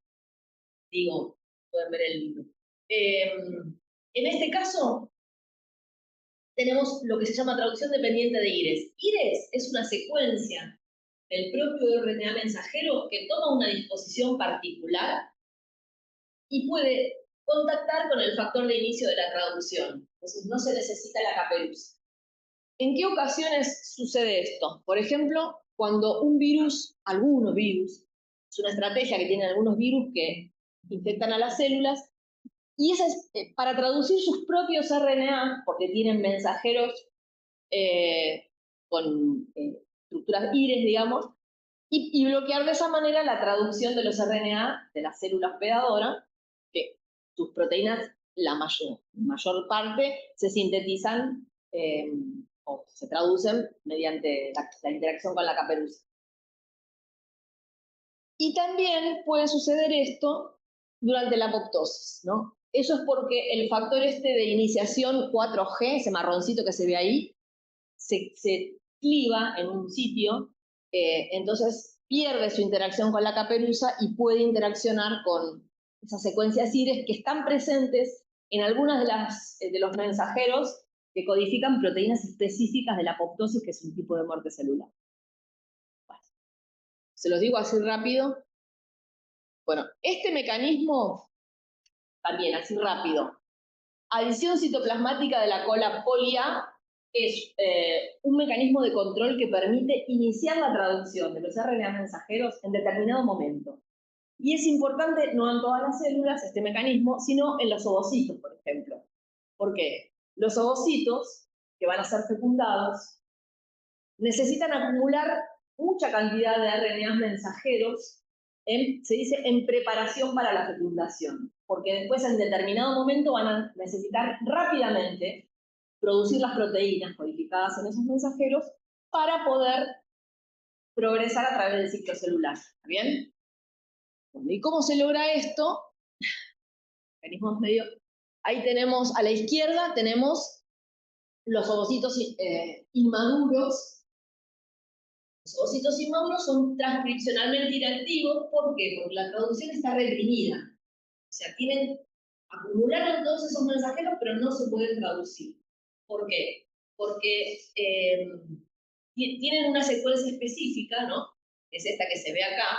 [SPEAKER 1] digo, pueden ver el libro. En este caso, tenemos lo que se llama traducción dependiente de IRES. IRES es una secuencia del propio RNA mensajero que toma una disposición particular y puede contactar con el factor de inicio de la traducción. Entonces, no se necesita la caperuza. ¿En qué ocasiones sucede esto? Por ejemplo, cuando un virus, algunos virus, es una estrategia que tienen algunos virus que infectan a las células, y esa es para traducir sus propios RNA, porque tienen mensajeros con estructuras IRES, digamos, y bloquear de esa manera la traducción de los RNA de la célula hospedadora, que sus proteínas, la mayor parte, se sintetizan o se traducen mediante la interacción con la caperuza. Y también puede suceder esto durante la apoptosis, ¿no? Eso es porque el factor de iniciación 4G, ese marroncito que se ve ahí, se cliva en un sitio, entonces pierde su interacción con la caperuza y puede interaccionar con esas secuencias IRES que están presentes en algunas de los mensajeros que codifican proteínas específicas de la apoptosis, que es un tipo de muerte celular. Bueno, se los digo así rápido. Bueno, este mecanismo, también así rápido, adición citoplasmática de la cola polia, es un mecanismo de control que permite iniciar la traducción de los RNA mensajeros en determinado momento. Y es importante, no en todas las células, este mecanismo, sino en los ovocitos, por ejemplo. ¿Por qué? Los ovocitos, que van a ser fecundados, necesitan acumular mucha cantidad de RNA mensajeros, se dice en preparación para la fecundación, porque después en determinado momento van a necesitar rápidamente producir las proteínas codificadas en esos mensajeros para poder progresar a través del ciclo celular. ¿Está bien? Bueno, ¿y cómo se logra esto? Mecanismos medio. Ahí tenemos, a la izquierda tenemos los ovocitos inmaduros. Los ovocitos inmaduros son transcripcionalmente inactivos. ¿Por qué? Porque la traducción está reprimida. O sea, acumularon todos esos mensajeros, pero no se pueden traducir. ¿Por qué? Porque tienen una secuencia específica, ¿no? Que es esta que se ve acá,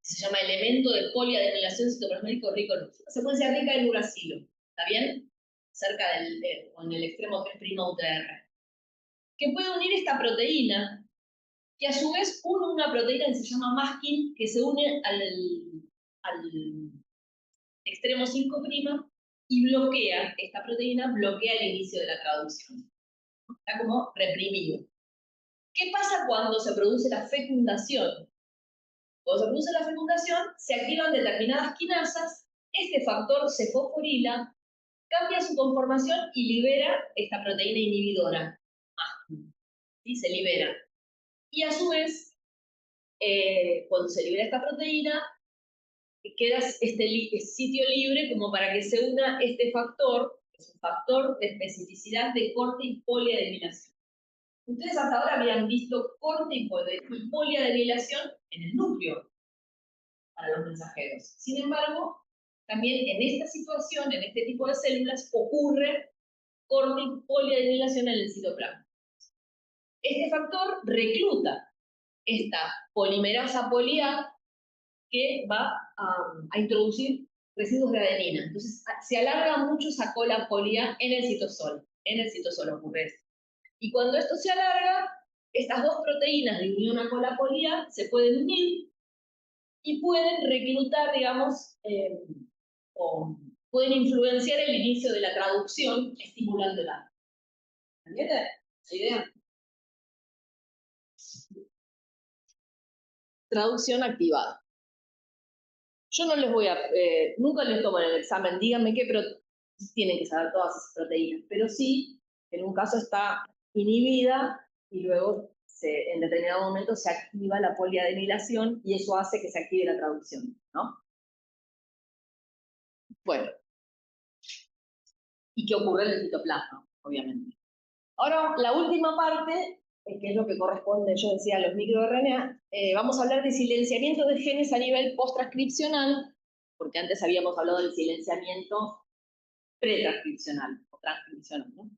[SPEAKER 1] se llama elemento de poliadenilación citoplasmático rico en una secuencia rica en uracilo, ¿está bien? Cerca o en el extremo 3' UTR, que puede unir esta proteína que a su vez une una proteína que se llama masking, que se une al extremo 5' y bloquea, esta proteína bloquea el inicio de la traducción. Está como reprimido. ¿Qué pasa cuando se produce la fecundación? Cuando se produce la fecundación, se activan determinadas quinasas, este factor se fosforila, cambia su conformación y libera esta proteína inhibidora. ¿Sí? Se libera. Y a su vez, cuando se libera esta proteína, queda este sitio libre como para que se una este factor, que es un factor de especificidad de corte y poliadenilación. Ustedes hasta ahora habían visto corte y poliadenilación en el núcleo para los mensajeros. Sin embargo, también en esta situación, en este tipo de células, ocurre corte y poliadenilación en el citoplasma. Este factor recluta esta polimerasa polia que va a introducir residuos de adenina. Entonces, se alarga mucho esa cola polia en el citosol. En el citosol ocurre esto. Y cuando esto se alarga, estas dos proteínas de unión a cola polia se pueden unir y pueden reclutar, digamos, o pueden influenciar el inicio de la traducción estimulándola. ¿Entienden la idea? Traducción activada. Yo no les voy a, nunca les tomo en el examen, díganme qué, pero tienen que saber todas esas proteínas. Pero sí, en un caso está inhibida y luego en determinado momento se activa la poliadenilación y eso hace que se active la traducción, ¿no? Bueno. Y que ocurre en el citoplasma, obviamente. Ahora, la última parte, que es lo que corresponde, yo decía, a los microRNA, vamos a hablar de silenciamiento de genes a nivel post-transcripcional, porque antes habíamos hablado del silenciamiento pretranscripcional o transcripcional, ¿no?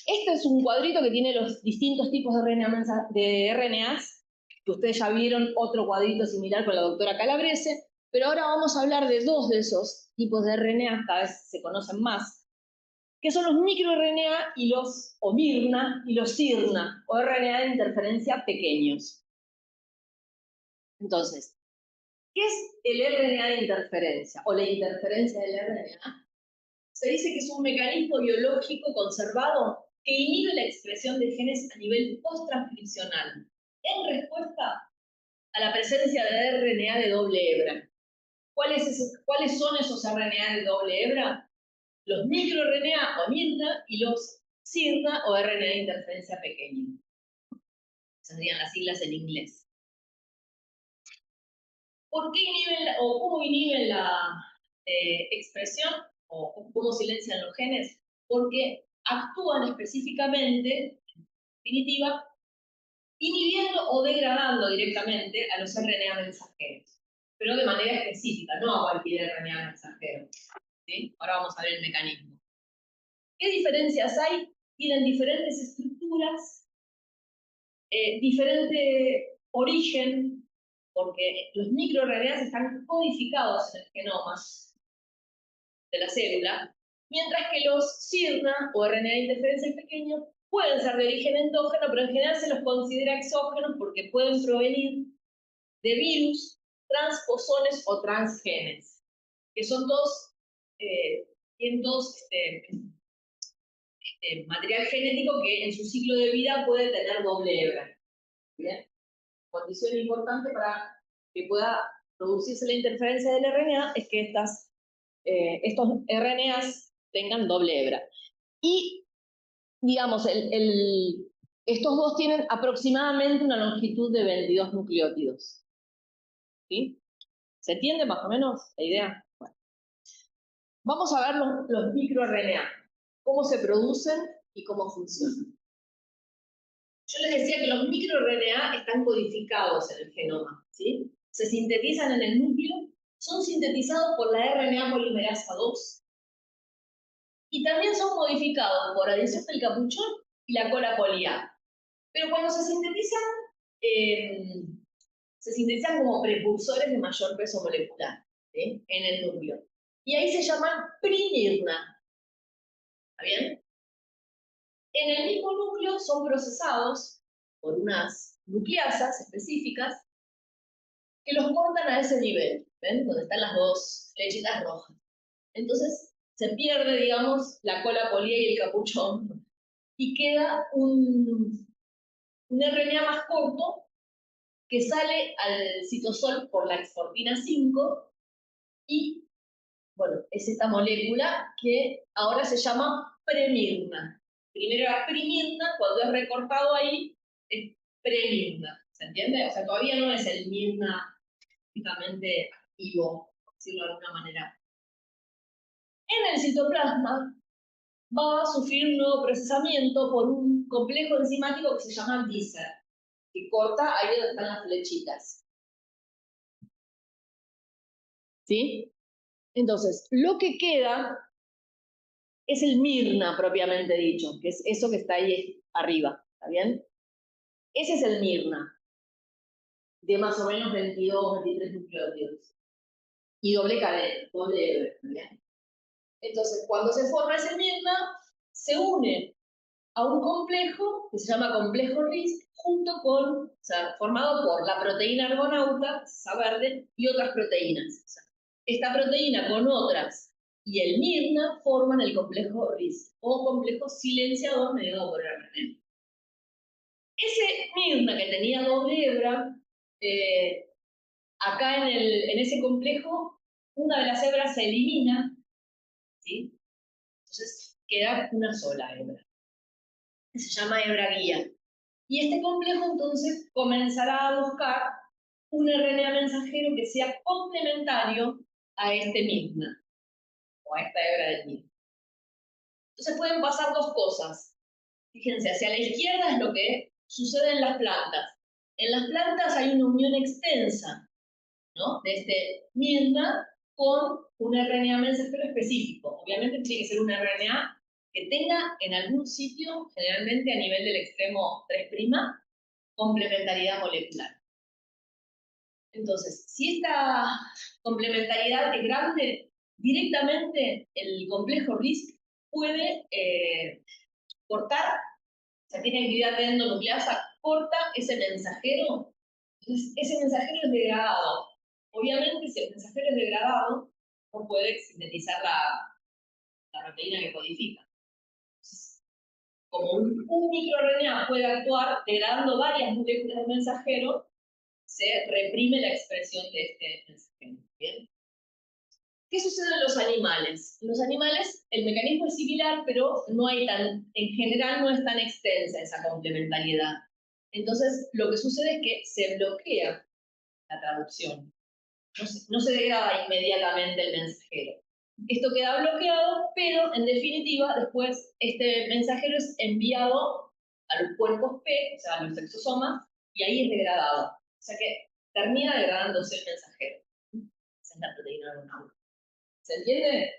[SPEAKER 1] Este es un cuadrito que tiene los distintos tipos de RNAs, que ustedes ya vieron otro cuadrito similar con la doctora Calabrese, pero ahora vamos a hablar de dos de esos tipos de RNAs, cada vez se conocen más, que son los microRNA y los OMIRNA y los SIRNA, o RNA de interferencia pequeños. Entonces, ¿qué es el RNA de interferencia o la interferencia del RNA? Se dice que es un mecanismo biológico conservado que inhibe la expresión de genes a nivel post-transcripcional en respuesta a la presencia de RNA de doble hebra. ¿Cuáles son esos RNA de doble hebra? Los microRNA o MIRNA y los SIRNA o RNA de interferencia pequeña. Esas serían las siglas en inglés. ¿Por qué inhiben o cómo inhiben la expresión o cómo silencian los genes? Porque actúan específicamente, en definitiva, inhibiendo o degradando directamente a los RNA mensajeros, pero de manera específica, no a cualquier RNA mensajero. ¿Sí? Ahora vamos a ver el mecanismo. ¿Qué diferencias hay? Tienen diferentes estructuras, diferente origen, porque los microRNAs están codificados en el genoma de la célula, mientras que los SIRNA o RNA de interferencia pequeños pueden ser de origen endógeno, pero en general se los considera exógenos porque pueden provenir de virus, transposones o transgenes, que son todos, tienen todos material genético que en su ciclo de vida puede tener doble hebra. ¿Bien? Condición importante para que pueda producirse la interferencia del RNA es que estos RNAs tengan doble hebra. Y, digamos, estos dos tienen aproximadamente una longitud de 22 nucleótidos. ¿Sí? ¿Se entiende más o menos la idea? Bueno. Vamos a ver los microRNA, cómo se producen y cómo funcionan. Yo les decía que los microRNA están codificados en el genoma, ¿sí? Se sintetizan en el núcleo, son sintetizados por la RNA polimerasa 2 y también son modificados por adición del capuchón y la cola polia. Pero cuando se sintetizan como precursores de mayor peso molecular, ¿sí? En el núcleo. Y ahí se llaman primirna. ¿Está bien? En el mismo núcleo son procesados por unas nucleasas específicas que los cortan a ese nivel, ¿ven? Donde están las dos flechitas rojas. Entonces se pierde, digamos, la cola polía y el capuchón, y queda un RNA más corto que sale al citosol por la exportina 5, y, bueno, es esta molécula que ahora se llama premirna. Primero era primirna, cuando es recortado ahí, es premirna. ¿Se entiende? O sea, todavía no es el mirna típicamente activo, por decirlo de alguna manera. En el citoplasma va a sufrir un nuevo procesamiento por un complejo enzimático que se llama Dicer, que corta ahí donde están las flechitas. ¿Sí? Entonces, lo que queda es el mirna propiamente dicho, que es eso que está ahí arriba, ¿está bien? Ese es el mirna, de más o menos 22, 23 nucleótidos. Y doble cadena, doble héroe, ¿bien? Entonces, cuando se forma ese mirna, se une a un complejo que se llama complejo RISC, junto con, o sea, formado por la proteína argonauta, esa verde, y otras proteínas. O sea, esta proteína con otras y el mirna forman el complejo RISC, o complejo silenciador mediado por RNA. Ese mirna que tenía doble hebra, acá en ese complejo, una de las hebras se elimina, ¿sí? Entonces queda una sola hebra, que se llama hebra guía. Y este complejo entonces comenzará a buscar un RNA mensajero que sea complementario a este mirna, o a esta hebra del mirna. Entonces pueden pasar dos cosas. Fíjense, hacia la izquierda es lo que sucede en las plantas. En las plantas hay una unión extensa, ¿no?, de este mirna con un RNA mensajero específico. Obviamente tiene que ser un RNA que tenga en algún sitio, generalmente a nivel del extremo 3', complementariedad molecular. Entonces, si esta complementariedad es grande, directamente el complejo RISC puede cortar, o sea, tiene actividad endonucleasa, corta ese mensajero. Entonces, ese mensajero es degradado. Obviamente, si el mensajero es degradado, no puede sintetizar la proteína que codifica. Entonces, como un microRNA puede actuar degradando varias moléculas de mensajero, se reprime la expresión de este mensajero. ¿Bien? ¿Qué sucede en los animales? En los animales el mecanismo es similar, pero no hay en general no es tan extensa esa complementariedad. Entonces, lo que sucede es que se bloquea la traducción. No se degrada inmediatamente el mensajero. Esto queda bloqueado, pero en definitiva, después este mensajero es enviado a los cuerpos P, o sea, a los exosomas, y ahí es degradado. O sea que termina degradándose el mensajero. Esa es la proteína argonauta. ¿Se entiende?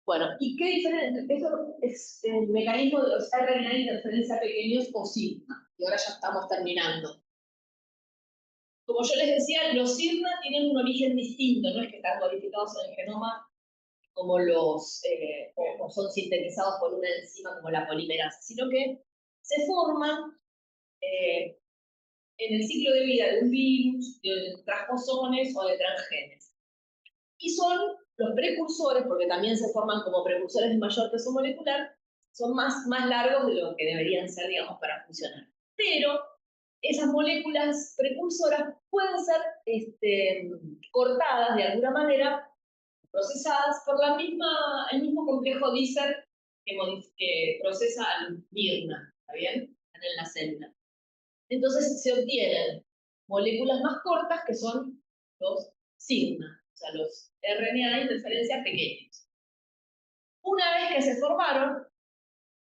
[SPEAKER 1] Bueno, ¿y qué diferencia? Eso es el mecanismo de los RNA de interferencia pequeños o sigma, y ahora ya estamos terminando. Como yo les decía, los sigma tienen un origen distinto, no es que están codificados en el genoma como o son sintetizados por una enzima como la polimerasa, sino que se forman en el ciclo de vida de un virus, de transposones o de transgenes. Y son los precursores, porque también se forman como precursores de mayor peso molecular, son más largos de lo que deberían ser, digamos, para funcionar. Pero esas moléculas precursoras pueden ser cortadas de alguna manera, procesadas por el mismo complejo Dicer que procesa al mirna, ¿está bien? Están en la célula. Entonces se obtienen moléculas más cortas que son los sigma, o sea, los RNA de interferencias pequeños. Una vez que se formaron,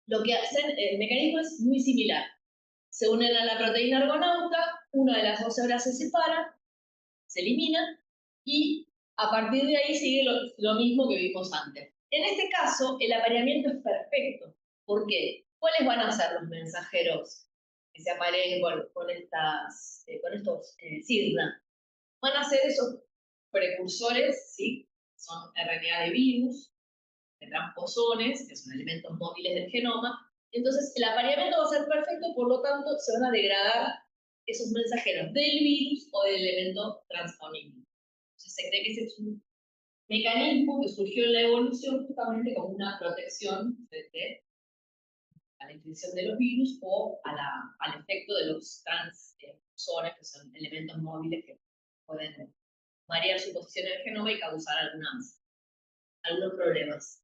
[SPEAKER 1] lo que hacen, el mecanismo es muy similar. Se unen a la proteína argonauta, una de las dos hebras se separa, se elimina, y a partir de ahí sigue lo mismo que vimos antes. En este caso, el apareamiento es perfecto. ¿Por qué? ¿Cuáles van a ser los mensajeros que se apareen con estos sigma? Van a ser esos precursores, ¿sí? Son RNA de virus, de transposones, que son elementos móviles del genoma,
[SPEAKER 4] Entonces, el apareamiento va a ser perfecto, por lo tanto, se van a degradar esos mensajeros del virus o del elemento transformístico. Entonces, se cree que ese es un mecanismo que surgió en la evolución justamente como una protección frente a la infección de los virus o al efecto de los transposores, que son elementos móviles que pueden variar su posición en el genoma y causar algunos problemas.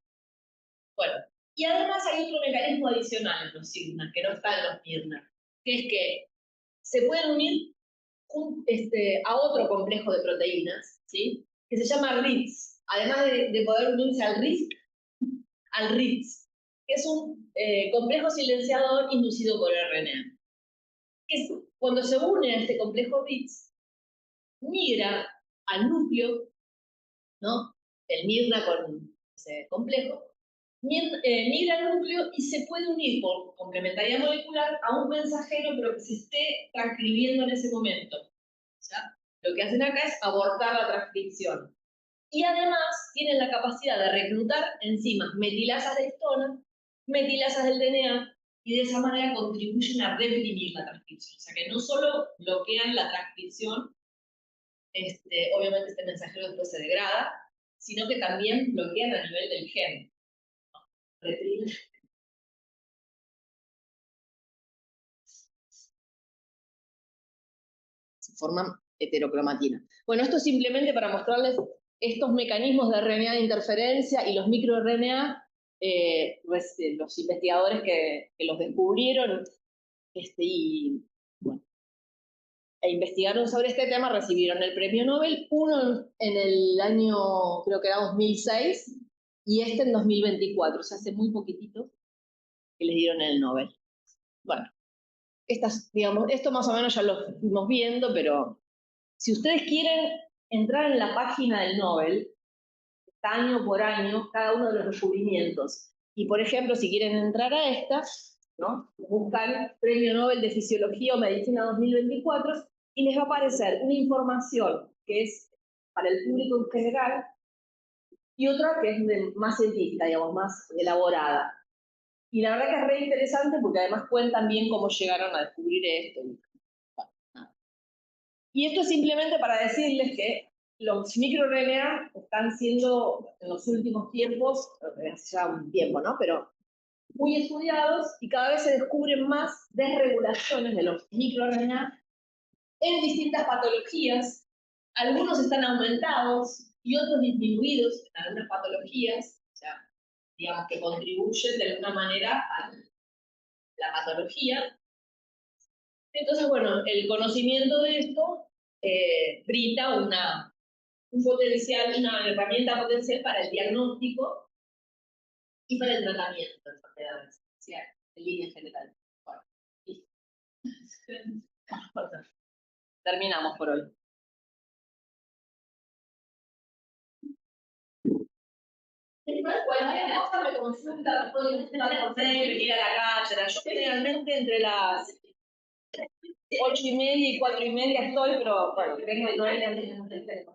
[SPEAKER 4] Bueno, y además hay otro mecanismo adicional en los Signal, que no está en los Mirna, que es que se pueden unir a otro complejo de proteínas, ¿sí? Que se llama RITS, además de poder unirse al RITS, que es un complejo silenciador inducido por RNA. Cuando se une a este complejo RITS, migra al núcleo, ¿no? El Mirna con ese complejo, migra al núcleo y se puede unir por complementaridad molecular a un mensajero, pero que se esté transcribiendo en ese momento. ¿Ya? Lo que hacen acá es abortar la transcripción. Y además tienen la capacidad de reclutar enzimas metilasas de histona, metilasas del DNA, y de esa manera contribuyen a reprimir la transcripción. O sea que no solo bloquean la transcripción, obviamente este mensajero después se degrada, sino que también bloquean a nivel del gen. Reprimen. Se forman heterocromatina. Bueno, esto es simplemente para mostrarles estos mecanismos de RNA de interferencia y los microRNA, los investigadores que los descubrieron bueno, e investigaron sobre este tema, recibieron el premio Nobel, uno en el año, creo que era 2006, y este en 2024, o sea, hace muy poquitito que les dieron el Nobel. Bueno, digamos, esto más o menos ya lo fuimos viendo, pero si ustedes quieren entrar en la página del Nobel, está año por año cada uno de los descubrimientos. Y por ejemplo, si quieren entrar a esta, ¿no? Buscan Premio Nobel de Fisiología o Medicina 2024 y les va a aparecer una información que es para el público en general y otra que es más científica, digamos, más elaborada. Y la verdad que es re interesante porque además cuentan bien cómo llegaron a descubrir esto. Y esto es simplemente para decirles que los microRNA están siendo en los últimos tiempos, hace ya un tiempo, ¿no? Pero muy estudiados y cada vez se descubren más desregulaciones de los microRNA en distintas patologías. Algunos están aumentados y otros disminuidos en algunas patologías, o sea, digamos que contribuyen de alguna manera a la patología. Entonces, bueno, el conocimiento de esto brinda un potencial, una herramienta potencial para el diagnóstico y para el tratamiento de enfermedades, en línea general. Bueno, listo. Terminamos por hoy. Cualquier cosa me consulta, pueden estar por mail, venir a la cátedra. Yo generalmente entre las 8:30 y 4:30 estoy, pero bueno, vengo de 9 antes de